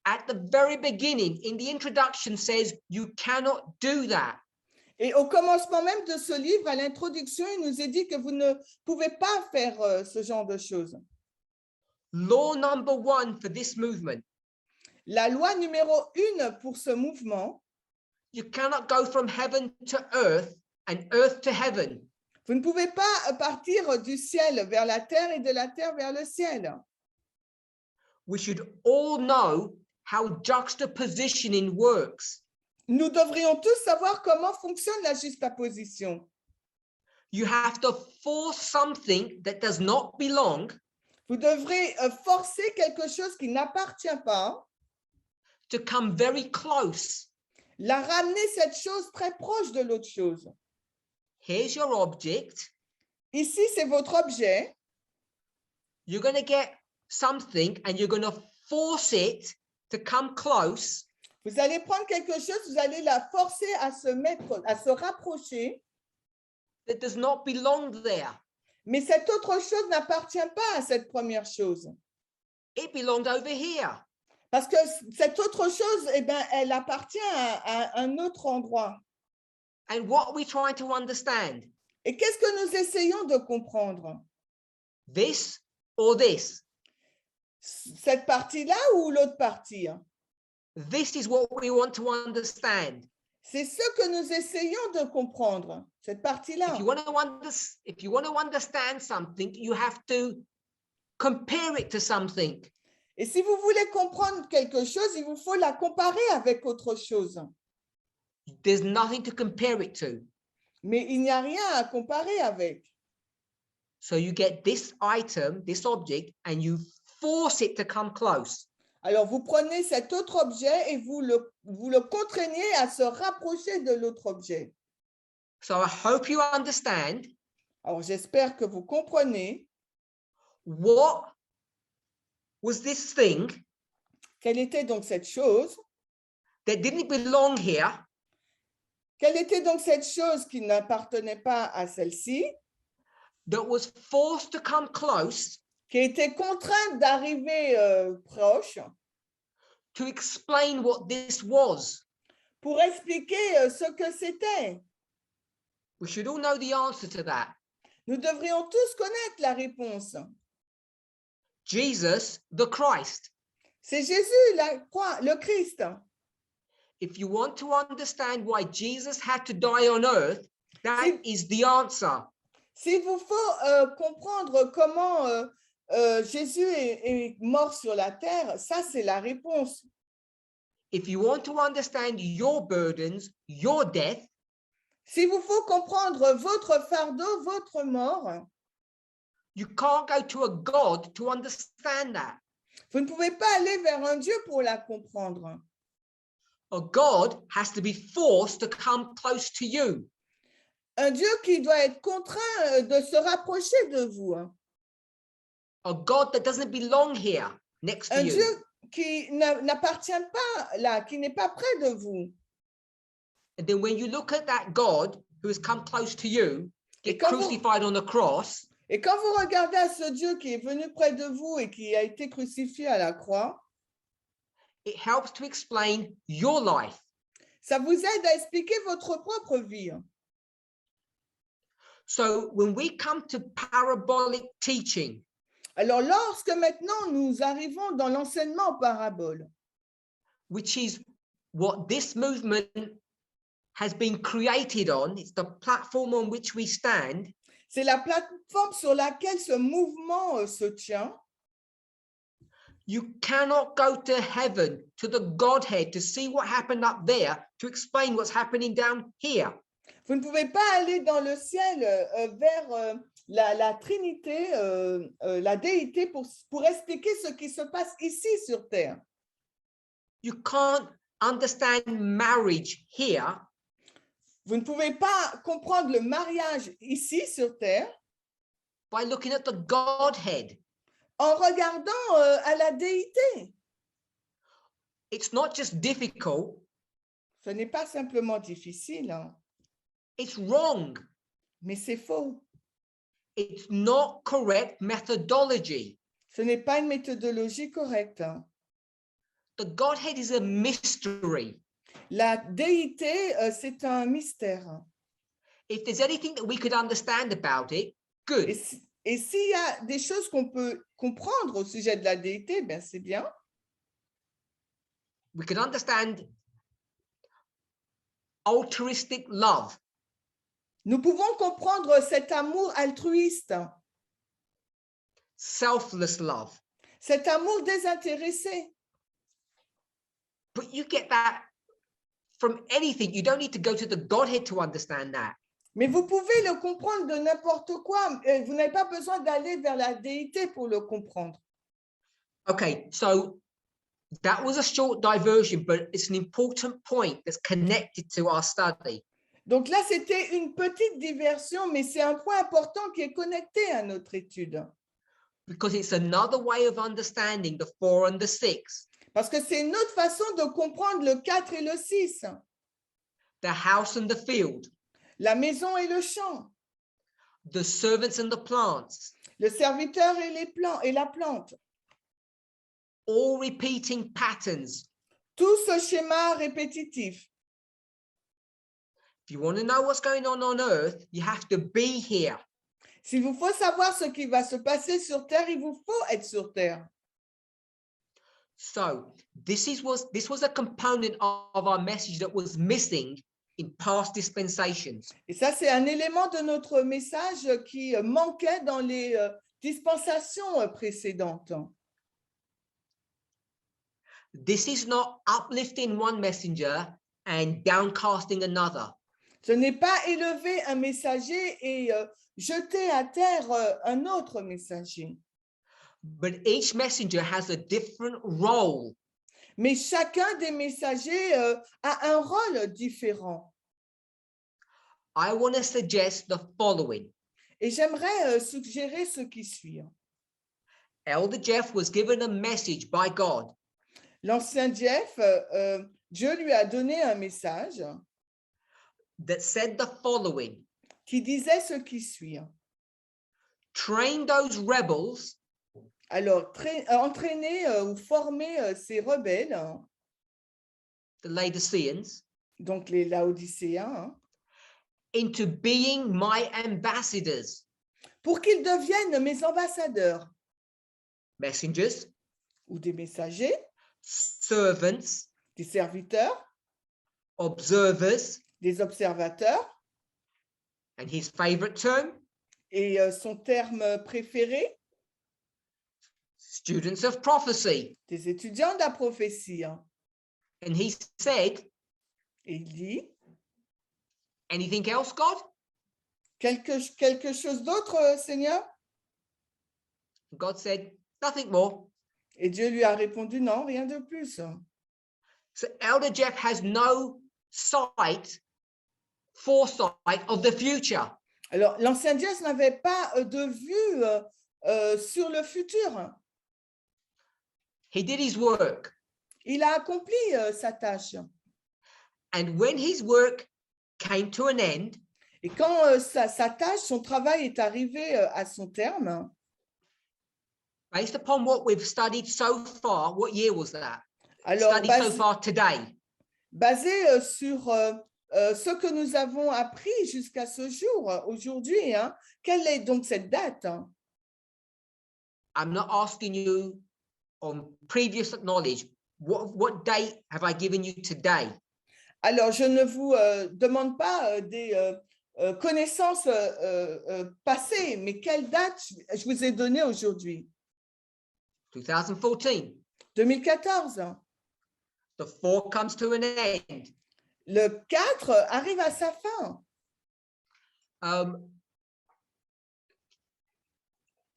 at the very beginning, in the introduction, says you cannot do that. Et au commencement même de ce livre, à l'introduction, il nous est dit que vous ne pouvez pas faire ce genre de choses. Law number one for this movement: La loi numéro 1 pour ce mouvement, you cannot go from heaven to earth and earth to heaven. vous ne pouvez pas partir du ciel vers la terre et de la terre vers le ciel. We should all know how juxtapositioning works. Nous devrions tous savoir comment fonctionne la juxtaposition. You have to force something that does not belong Vous devrez forcer quelque chose qui n'appartient pas, to come very close. la ramener cette chose très proche de l'autre chose. Here's your object. Ici, c'est votre objet. You're going to get something and you're going to force it to come close. Vous allez prendre quelque chose, vous allez la forcer à se mettre, à se rapprocher, That does not belong there. mais cette autre chose n'appartient pas à cette première chose. It belonged over here. Parce que cette autre chose, eh ben, elle appartient à un autre endroit. And what are we trying to understand? Et qu'est-ce que nous essayons de comprendre? This or this? Cette partie-là ou l'autre partie? This is what we want to understand. C'est ce que nous essayons de comprendre, cette partie-là. If you want to understand something, you have to compare it to something. Et si vous voulez comprendre quelque chose, il vous faut la comparer avec autre chose. There's nothing to compare it to. Mais il n'y a rien à comparer avec. So you get this item, this object, and you force it to come close. Alors, vous prenez cet autre objet et vous le contraignez à se rapprocher de l'autre objet. So I hope you understand Alors, j'espère que vous comprenez what was this thing quelle était donc cette chose. that didn't belong here, Quelle était donc cette chose qui n'appartenait pas à celle-ci, that was forced to come close qui était contrainte d'arriver proche to explain what this was? pour expliquer ce que c'était. We should all know the answer to that. Nous devrions tous connaître la réponse. Jesus, the Christ. C'est Jésus, la croix, le Christ. If you want to understand why Jesus had to die on earth, that is the answer. S'il vous faut comprendre comment Jésus est mort sur la terre, ça c'est la réponse. If you want to understand your burdens, your death, S'il vous faut comprendre votre fardeau, votre mort, you can't go to a God to understand that. vous ne pouvez pas aller vers un Dieu pour la comprendre. A God has to be forced to come close to you. Un Dieu qui doit être contraint de se rapprocher de vous. A God that doesn't belong here next to Un you. Dieu qui n'appartient pas là, qui n'est pas près de vous. And then when you look at that God who has come close to you, get quand vous- crucified on the cross, Et quand vous regardez à ce Dieu qui est venu près de vous et qui a été crucifié à la croix, it helps to explain your life. ça vous aide à expliquer votre propre vie. So when we come to parabolic teaching, Alors, lorsque maintenant nous arrivons dans l'enseignement en parabole, which is what this movement has been created on, it's the platform on which we stand, c'est la plateforme sur laquelle ce mouvement se tient. you cannot go to heaven, to the Godhead, to see what happened up there, to explain what's happening down here. Vous ne pouvez pas aller dans le ciel vers la Trinité, la déité pour expliquer ce qui se passe ici sur terre. You can't understand marriage here Vous ne pouvez pas comprendre le mariage ici sur terre by looking at the Godhead. en regardant à la déité. It's not just difficult, Ce n'est pas simplement difficile, hein, it's wrong. mais c'est faux. It's not correct methodology. Ce n'est pas une méthodologie correcte. Hein. The Godhead is a mystery. La déité, c'est un mystère. If there's anything that we could understand about it, good. Et s'il y a des choses qu'on peut comprendre au sujet de la déité, ben c'est bien. We could understand altruistic love. Nous pouvons comprendre cet amour altruiste, Selfless love. cet amour désintéressé. But you get that from anything. You don't need to go to the Godhead to understand that. Mais vous pouvez le comprendre de n'importe quoi. Vous n'avez pas besoin d'aller vers la déité pour le comprendre. Okay, so that was a short diversion, but it's an important point that's connected to our study. Donc là, c'était une petite diversion, mais c'est un point important qui est connecté à notre étude. Because it's another way of understanding the 4 and the 6. Parce que c'est une autre façon de comprendre le 4 et le 6. The house and the field. La maison et le champ. The servants and the plants. Le serviteur et la plante. All repeating patterns. Tout ce schéma répétitif. If you want to know what's going on earth, you have to be here. S'il vous faut savoir ce qui va se passer sur terre, il vous faut être sur terre. So this was a component of our message that was missing in past dispensations. Et ça, c'est un élément de notre message qui manquait dans les dispensations précédentes. This is not uplifting one messenger and downcasting another. Ce n'est pas élever un messager et jeter à terre un autre messager. But each messenger has a different role. Mais chacun des messagers a un rôle différent. I want to suggest the following. Et j'aimerais suggérer ce qui suit. Elder Jeff was given a message by God. L'ancien Jeff, Dieu lui a donné un message That said the following. qui disait ce qui suit. Train those rebels. Alors, entraîner ou former ces rebelles, The Laodiceans. donc les Laodicéens, Into being my ambassadors. pour qu'ils deviennent mes ambassadeurs Messengers. ou des messagers, Servants. des serviteurs, Observers. des observateurs, And his favorite term. et son terme préféré, Students of prophecy. des étudiants de la prophétie. And he said, Et il dit, anything else, God? quelque chose d'autre, Seigneur? God said, nothing more. Et Dieu lui a répondu, non, rien de plus. So Elder Jeff has no foresight of the future. Alors, l'ancien Jeff n'avait pas de vue sur le futur. He did his work. Il a accompli sa tâche. And when his work came to an end, Et quand sa tâche, son travail est arrivé à son terme, based upon what we've studied so far, what year was that? alors Studied so far today. basé sur ce que nous avons appris jusqu'à ce jour, aujourd'hui, hein, quelle est donc cette date? I'm not asking you on previous knowledge, what date have I given you today? Alors, je ne vous demande pas des connaissances passées, mais quelle date je vous ai donnée aujourd'hui? 2014. 2014. The 4 comes to an end. Le 4 arrive à sa fin.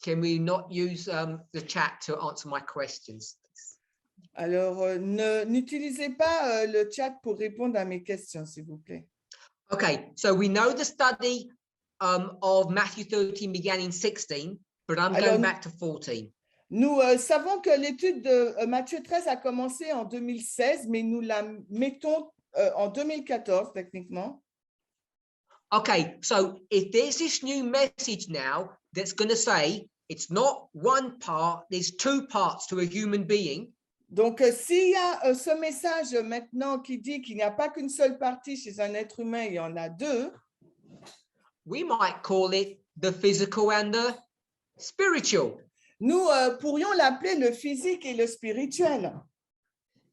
can we not use the chat to answer my questions? Alors, n'utilisez pas le chat pour répondre à mes questions, s'il vous plaît. Okay, so we know the study of Matthew 13 began in 16, but I'm Alors, going back to 14. Nous savons que l'étude de Matthieu 13 a commencé en 2016, mais nous la mettons en 2014, techniquement. Okay, so if there's this new message now that's going to say it's not one part, there's two parts to a human being. Donc, s'il y a ce message maintenant qui dit qu'il n'y a pas qu'une seule partie chez un être humain, il y en a deux. We might call it the physical and the spiritual. Nous pourrions l'appeler le physique et le spirituel.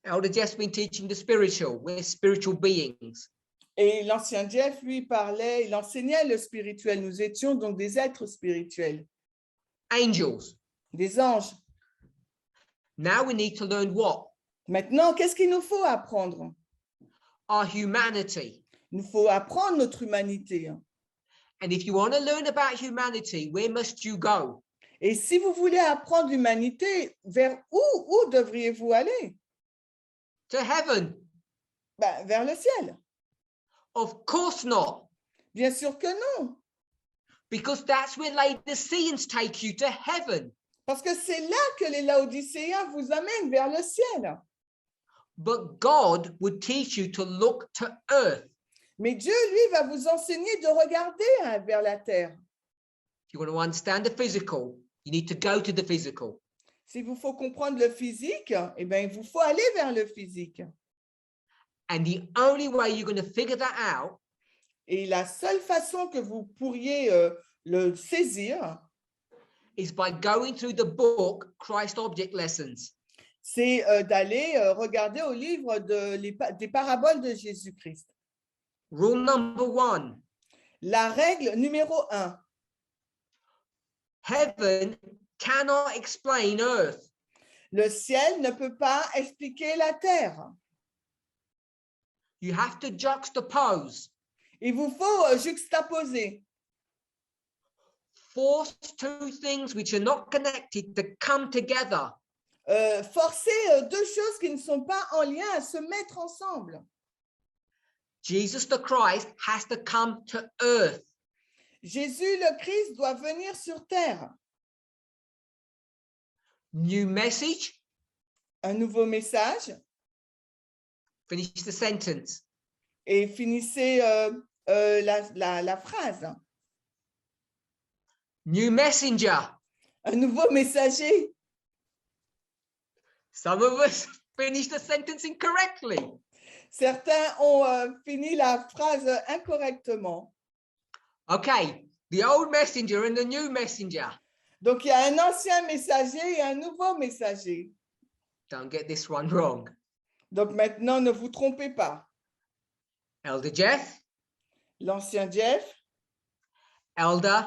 Elder Jeff's been teaching the spiritual. We're spiritual beings. Et l'ancien Jeff, lui, parlait, il enseignait le spirituel. Nous étions donc des êtres spirituels. Angels. Des anges. Now we need to learn what? Maintenant, qu'est-ce qu'il nous faut apprendre? Our humanity. Il nous faut apprendre notre humanité. And if you want to learn about humanity, where must you go? Et si vous voulez apprendre l'humanité, vers où devriez-vous aller? To heaven. Ben, vers le ciel. Of course not. Bien sûr que non. Because that's where Laodiceans take you, to heaven. Parce que c'est là que les Laodicéens vous amènent vers le ciel. But God would teach you to look to earth. Mais Dieu, lui, va vous enseigner de regarder vers la terre. If you want to understand the physical, you need to go to the physical. S'il vous faut comprendre le physique, eh bien, il vous faut aller vers le physique. And the only way you're going to figure that out, et la seule façon que vous pourriez le saisir, is by going through the book Christ Object Lessons. C'est d'aller regarder au livre des paraboles de Jésus-Christ. Rule number 1. La règle numéro 1. Heaven cannot explain earth. Le ciel ne peut pas expliquer la terre. You have to juxtapose. Il vous faut juxtaposer. Force two things which are not connected to come together. Forcer deux choses qui ne sont pas en lien à se mettre ensemble. Jesus the Christ has to come to earth. Jésus le Christ doit venir sur terre. New message. Un nouveau message. Finish the sentence. Et finissez la phrase. New messenger. Un nouveau messager. Some of us finish the sentence incorrectly. Certains ont fini la phrase incorrectement. Okay, the old messenger and the new messenger. Donc, il y a un ancien messager et un nouveau messager. Don't get this one wrong. Donc, maintenant, ne vous trompez pas. Elder Jeff. L'ancien Jeff. Elder.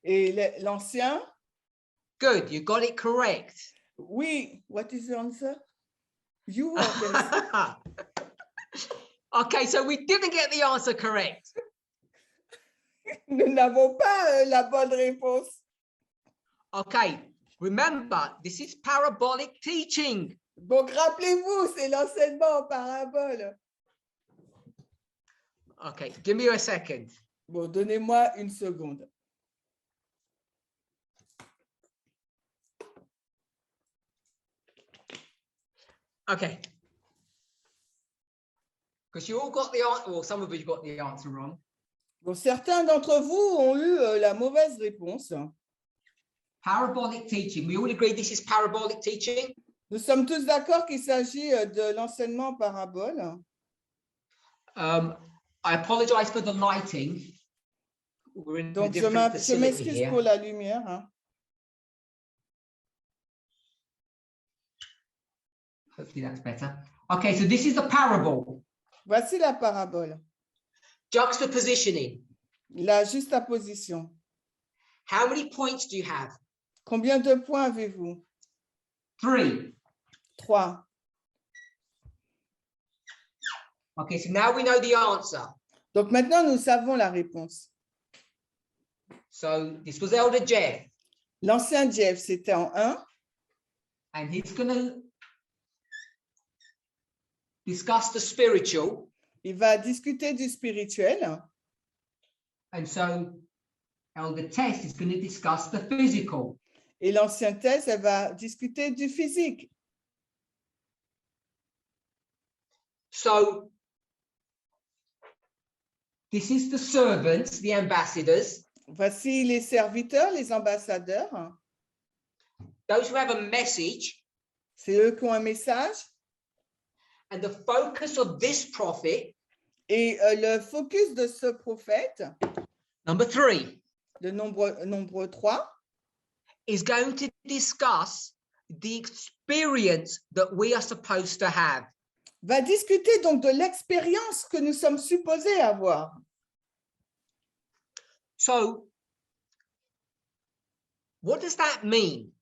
Et l'ancien. Good, you got it correct. Oui, what is the answer? You are Okay, so we didn't get the answer correct. Nous n'avons pas la bonne réponse. Okay, remember, this is parabolic teaching. Donc, rappelez-vous, c'est l'enseignement en parabole. Okay, give me a second. Bon, donnez-moi une seconde. Okay. Because you all got the answer, well, some of you got the answer wrong. Bon, certains d'entre vous ont eu la mauvaise réponse. Parabolic teaching. We all agree this is parabolic teaching. Nous sommes tous d'accord qu'il s'agit de l'enseignement en parabole. I apologize for the lighting. We're in Donc, a different facility je m'excuse here. pour la lumière. Hein. Hopefully that's better. Okay, so this is the parable. Voici la parabole. Juxtapositioning. La juxtaposition. How many points do you have? Combien de points avez-vous? 3. 3. Okay, so now we know the answer. Donc maintenant, nous savons la réponse. So this was Elder Jeff. L'ancien Jeff, c'était en 1. And he's going to discuss the spiritual. Il va discuter du spirituel. And so Elder Tess is going to discuss the physical. Et l'ancien Thèse, elle va discuter du physique. So this is the servants, the ambassadors. Voici les serviteurs, les ambassadeurs. Those who have a message. C'est eux qui ont un message. And the focus of this prophet. Et le focus de ce prophète. Number 3. Le nombre 3. Is going to discuss the experience that we are supposed to have. Va discuter donc de l'expérience que nous sommes supposés avoir. So, what does that mean?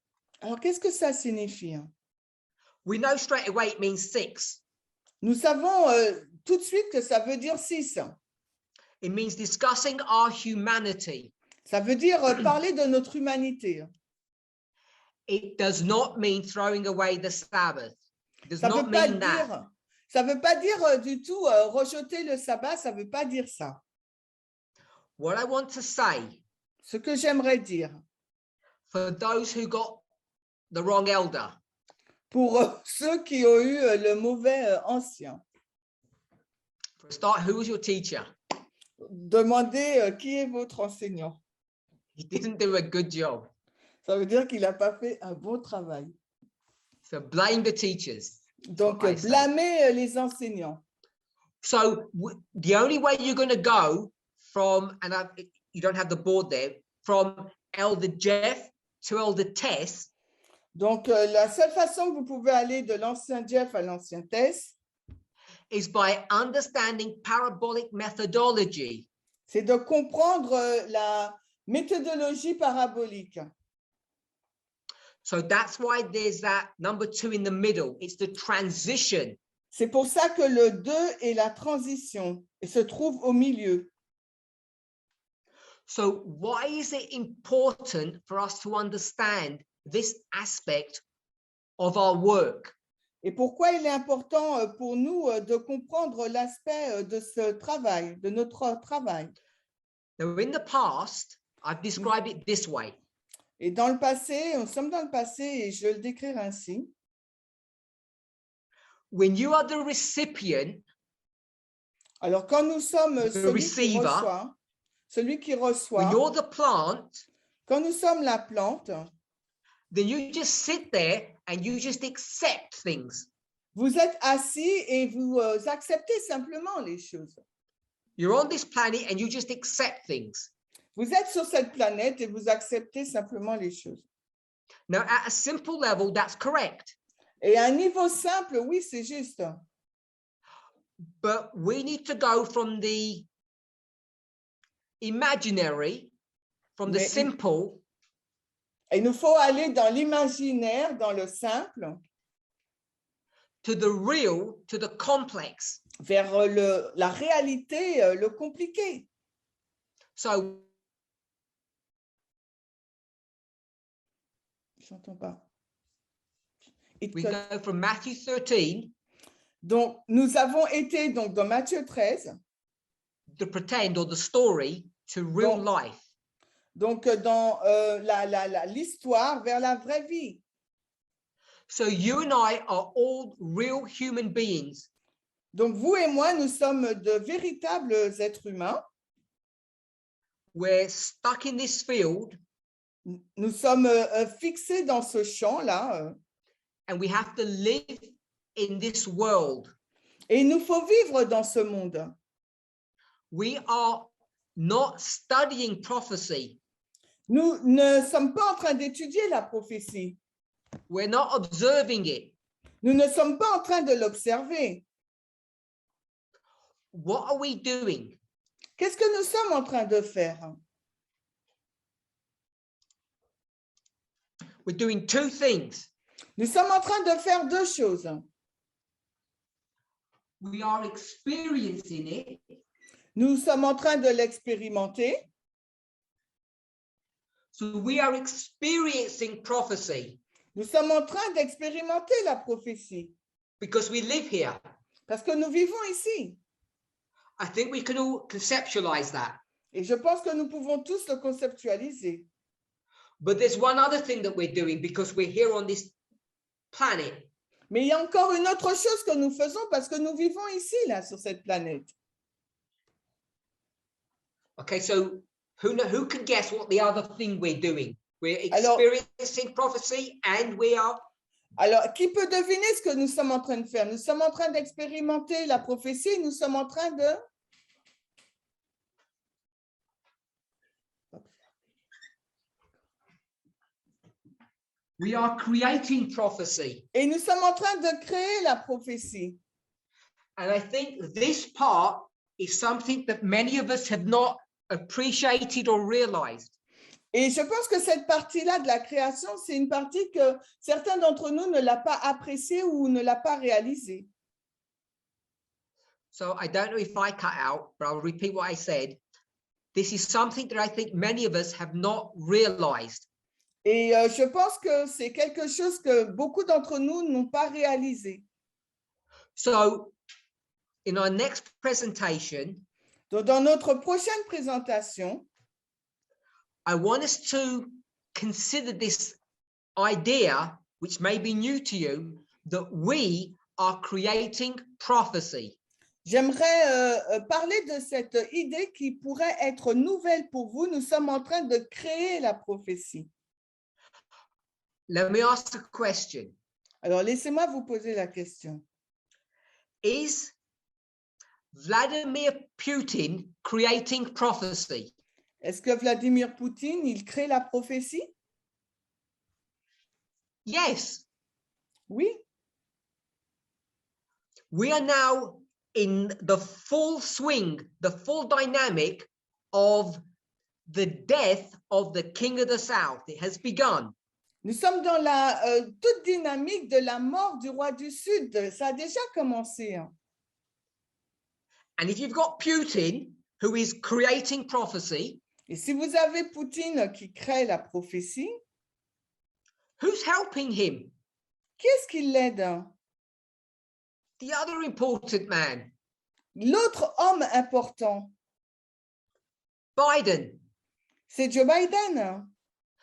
Alors, qu'est-ce que ça signifie? We know straight away it means 6. Nous savons tout de suite que ça veut dire 6. It means discussing our humanity. Ça veut dire parler de notre humanité. It does not mean throwing away the Sabbath. It does Ça not veut pas mean that. dire, ça veut pas dire du tout rejeter le sabbat, ça veut pas dire ça. What I want to say, Ce que j'aimerais dire, for those who got the wrong elder, pour ceux qui ont eu le mauvais ancien, for a start, who was your teacher? demandez qui est votre enseignant. He didn't do a good job. Ça veut dire qu'il n'a pas fait un bon travail. So blame the teachers. Donc, That's what I say. blâmer les enseignants. So the only way you're going to go from, and you don't have the board there, from Elder Jeff to Elder Tess. Donc, la seule façon que vous pouvez aller de l'ancien Jeff à l'ancien Tess, Is by understanding parabolic methodology. c'est de comprendre la méthodologie parabolique. So that's why there's that number 2 in the middle. It's the transition. C'est pour ça que le 2 est la transition et se trouve au milieu. So why is it important for us to understand this aspect of our work? Et pourquoi il est important pour nous de comprendre l'aspect de ce travail, de notre travail? Now, in the past, I've described it this way. Et dans le passé, nous sommes dans le passé et je le décrirai ainsi. When you are the recipient, Alors, quand nous sommes receiver, celui qui when reçoit, you're the plant, quand nous sommes la plante, then you just sit there and you just accept things. vous êtes assis et vous acceptez simplement les choses. You're on this planet and you just accept things. Vous êtes sur cette planète et vous acceptez simplement les choses. Now, at a simple level, that's correct. Et à un niveau simple, oui, c'est juste. But we need to go from the imaginary, from the simple, Il nous faut aller dans l'imaginaire, dans le simple, to the real, to the complex. vers la réalité, le compliqué. So J'entends pas. we go from Matthew 13, Donc, nous avons été donc dans Matthieu 13, the pretend or the story, to real life. donc dans l'histoire vers la vraie vie. So you and I are all real human beings. Donc, vous et moi, nous sommes de véritables êtres humains. We're stuck in this field. Nous sommes fixés dans ce champ-là. And we have to live in this world. Et il nous faut vivre dans ce monde. We are not studying prophecy. Nous ne sommes pas en train d'étudier la prophétie. We're not observing it. Nous ne sommes pas en train de l'observer. What are we doing? Qu'est-ce que nous sommes en train de faire? We're doing two things. Nous sommes en train de faire deux choses. We are experiencing it. Nous sommes en train de l'expérimenter. So we are experiencing prophecy Nous sommes en train d'expérimenter la prophétie because we live here. parce que nous vivons ici. I think we can all conceptualize that. Et je pense que nous pouvons tous le conceptualiser. But there's one other thing that we're doing because we're here on this planet. Mais il y a encore une autre chose que nous faisons parce que nous vivons ici, là, sur cette planète. Okay, so who can guess what the other thing we're doing? We're experiencing prophecy and we are... Alors, qui peut deviner ce que nous sommes en train de faire? Nous sommes en train d'expérimenter la prophétie, nous sommes en train de... We are creating prophecy. Et nous sommes en train de créer la prophétie. And I think this part is something that many of us have not appreciated or realized. Et je pense que cette partie-là de la création, c'est une partie que certains d'entre nous ne l'ont pas appréciée ou ne l'ont pas réalisée. So I don't know if I cut out, but I'll repeat what I said. This is something that I think many of us have not realized. Et je pense que c'est quelque chose que beaucoup d'entre nous n'ont pas réalisé. So in our next presentation, Donc, dans notre prochaine présentation, I want us to consider this idea, which may be new to you, that we are creating prophecy. j'aimerais parler de cette idée qui pourrait être nouvelle pour vous. Nous sommes en train de créer la prophétie. Let me ask a question. Alors, laissez-moi vous poser la question. Is Vladimir Putin creating prophecy? Est-ce que Vladimir Poutine, il crée la prophétie? Yes. Oui. We are now in the full swing, the full dynamic of the death of the king of the south. It has begun. Nous sommes dans la toute dynamique de la mort du roi du Sud. Ça a déjà commencé. Hein. And if you've got Putin, who is creating prophecy, et si vous avez Poutine qui crée la prophétie, who's helping him? qui est-ce qui l'aide? The other important man. L'autre homme important. Biden. C'est Joe Biden.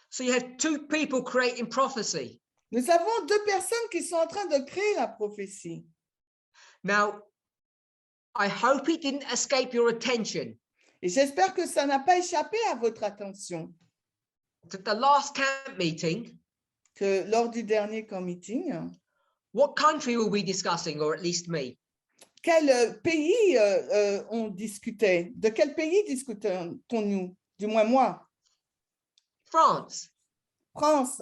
So you have two people creating prophecy. Nous avons deux personnes qui sont en train de créer la prophétie. Now, I hope it didn't escape your attention. Et j'espère que ça n'a pas échappé à votre attention. At the last camp meeting, Que lors du dernier camp meeting, what country were we discussing, or at least me? quel pays on discutait? De quel pays discutons-nous? Du moins moi. France. France.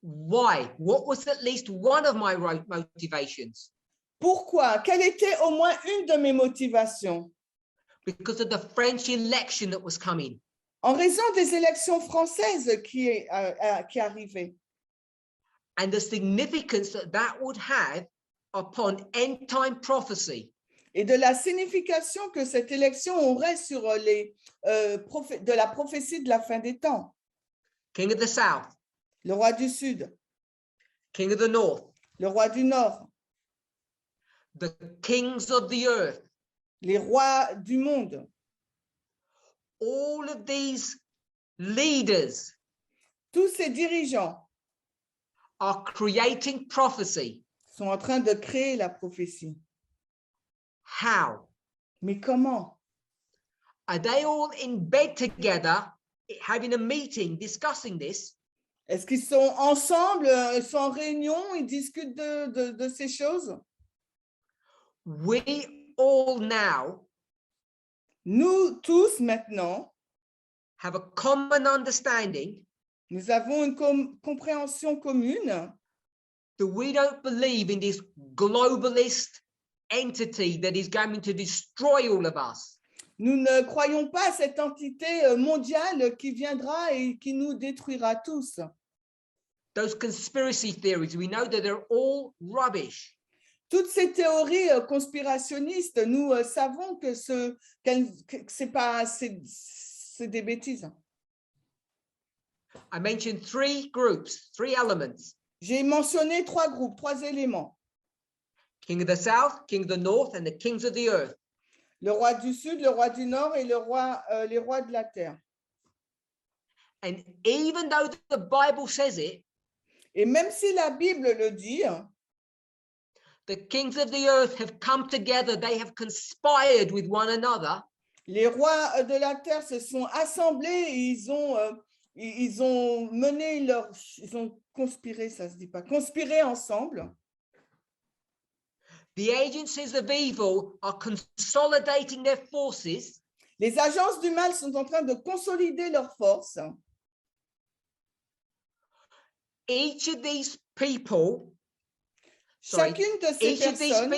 Why? What was at least one of my motivations? Pourquoi? Quelle était au moins une de mes motivations? Because of the French election that was coming. En raison des élections françaises qui arrivaient. And the significance that that would have upon end-time prophecy. Et de la signification que cette élection aurait sur de la prophétie de la fin des temps. King of the South. Le roi du Sud. King of the North. Le roi du Nord. The kings of the earth. Les rois du monde. All of these leaders Tous ces dirigeants are creating prophecy. sont en train de créer la prophétie. How? Mais comment? Are they all in bed together, having a meeting, discussing this? Est-ce qu'ils sont ensemble, ils sont en réunion, ils discutent de ces choses? We all now Nous tous maintenant, have a common understanding nous avons une compréhension commune that we don't believe in this globalist entity that is going to destroy all of us. Nous ne croyons pas à cette entité mondiale qui viendra et qui nous détruira tous. Those conspiracy theories, we know that they're all rubbish. Toutes ces théories conspirationnistes, nous savons que c'est des bêtises. I mentioned three groups, three elements. J'ai mentionné 3 groupes, 3 éléments. King of the south, king of the north, and the kings of the earth. Le roi du sud, le roi du nord et les rois de la terre. And even though the Bible says it, Et même si la Bible le dit, the kings of the earth have come together, they have conspired with one another. les rois de la terre se sont assemblés et ils ont conspiré, ça se dit pas, conspiré ensemble. The agencies of evil are consolidating their forces. Les agences du mal sont en train de consolider leurs forces. Each of these people, Chacune de ces personnes,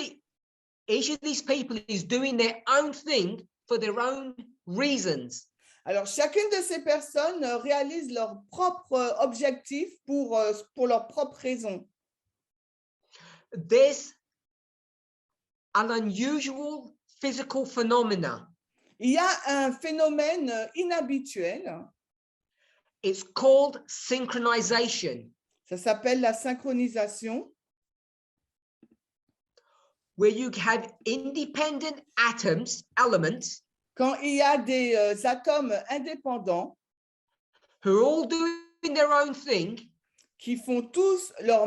each of these people is doing their own thing for their own reasons. alors chacune de ces personnes réalise leur propre objectif pour leurs propres raisons. There's an unusual physical phenomena. Il y a un phénomène inhabituel. It's called synchronization. Ça s'appelle la synchronisation. Where you have independent elements, quand il y a des atomes indépendants who are all doing their own thing, qui font tous leur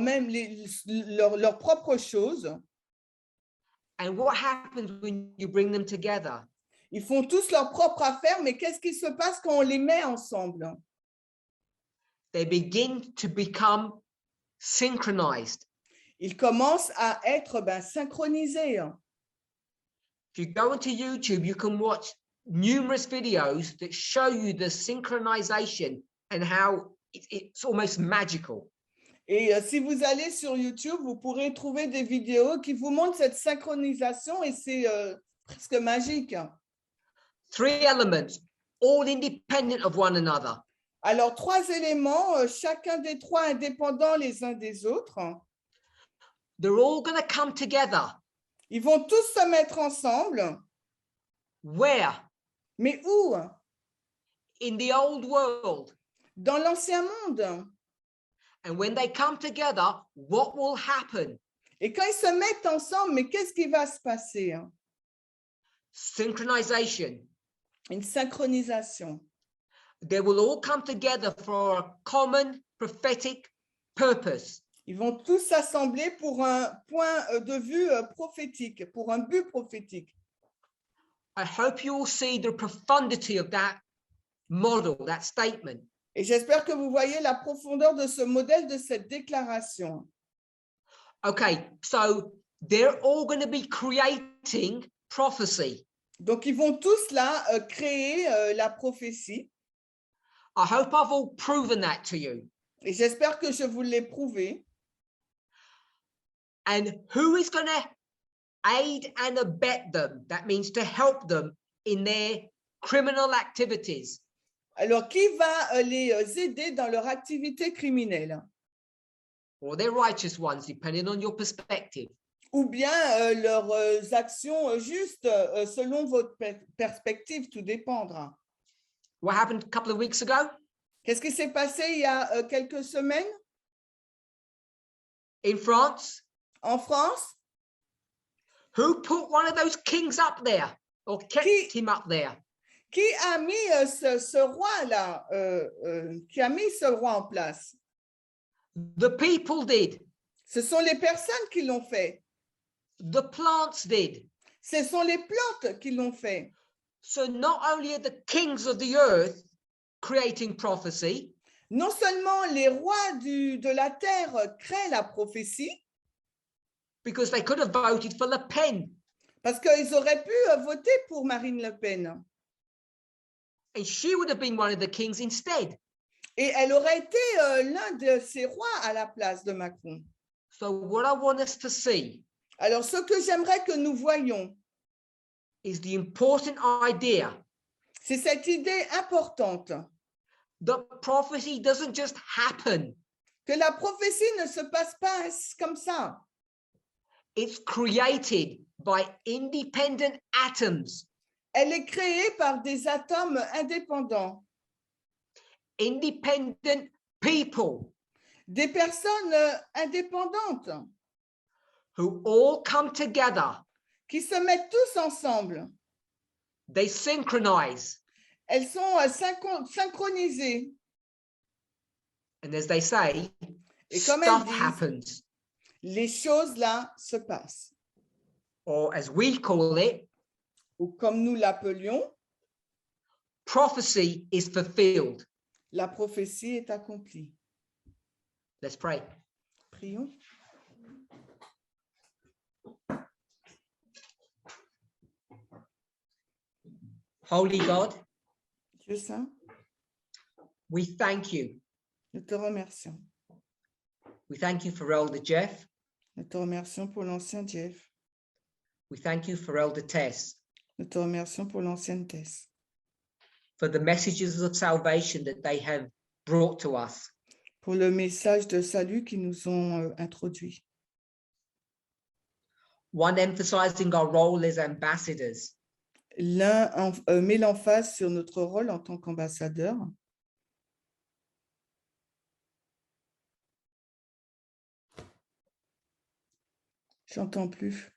propre chose. And what happens when you bring them together? Ils font tous leur propre affaire, mais qu'est-ce qui se passe quand on les met ensemble? They begin to become synchronized. Ils commencent à être synchronisés. If you go into YouTube, you can watch numerous videos that show you the synchronization and how it's almost magical. Et si vous allez sur YouTube, vous pourrez trouver des vidéos qui vous montrent cette synchronisation et c'est presque magique. 3 elements, all independent of one another. Alors, 3 éléments, chacun des 3 indépendants les uns des autres. They're all going to come together. Ils vont tous se mettre ensemble. Where? Mais où? In the old world. Dans l'ancien monde. And when they come together, what will happen? Et quand ils se mettent ensemble, mais qu'est-ce qui va se passer? Synchronization. Une synchronisation. They will all come together for a common prophetic purpose. Ils vont tous s'assembler pour un point de vue prophétique, pour un but prophétique. I hope you will see the profundity of that model, that statement. Et j'espère que vous voyez la profondeur de ce modèle, de cette déclaration. Okay, so they're all going to be creating prophecy. Donc, ils vont tous là créer la prophétie. I hope I've all proven that to you. Et j'espère que je vous l'ai prouvé. And who is going to aid and abet them? That means to help them in their criminal activities. Alors, qui va les aider dans leur activité criminelle? Or their righteous ones, depending on your perspective. Ou bien leurs actions justes selon votre perspective, tout dépendra. What happened a couple of weeks ago? Qu'est-ce qui s'est passé il y a quelques semaines? In France? En France? Who put one of those kings up there? Or kept him up there? Qui a mis ce roi-là, qui a mis ce roi en place? The people did. Ce sont les personnes qui l'ont fait. The plants did. Ce sont les plantes qui l'ont fait. So not only are the kings of the earth creating prophecy, non seulement les rois de la terre créent la prophétie, because they could have voted for Le Pen. Parce qu'ils auraient pu voter pour Marine Le Pen. And she would have been one of the kings instead. Et elle aurait été l'un de ces rois à la place de Macron. So what I want us to see Alors, ce que j'aimerais que nous voyions, is the important idea c'est cette idée importante that prophecy doesn't just happen. que la prophétie ne se passe pas comme ça. It's created by independent atoms. Elle est créée par des atomes indépendants. independent people des personnes indépendantes who all come together. qui se mettent tous ensemble. They synchronize. Elles sont synchronisées. And as they say, Et comme stuff elles disent, happens. les choses là se passent. Or as we call it, Ou comme nous l'appelions, prophecy is fulfilled. la prophétie est accomplie. Let's pray. Prions. Holy God, Dieu saint, we thank you. nous te remercions. We thank you for Elder Jeff. Nous te remercions pour l'ancien Jeff. We thank you for Elder Tess, Nous te remercions pour l'ancienne Tess. for the messages of salvation that they have brought to us. Pour le message de salut qu'ils nous ont introduit. One emphasizing our role as ambassadors, L'un met l'emphase sur notre rôle en tant qu'ambassadeur. J'entends plus.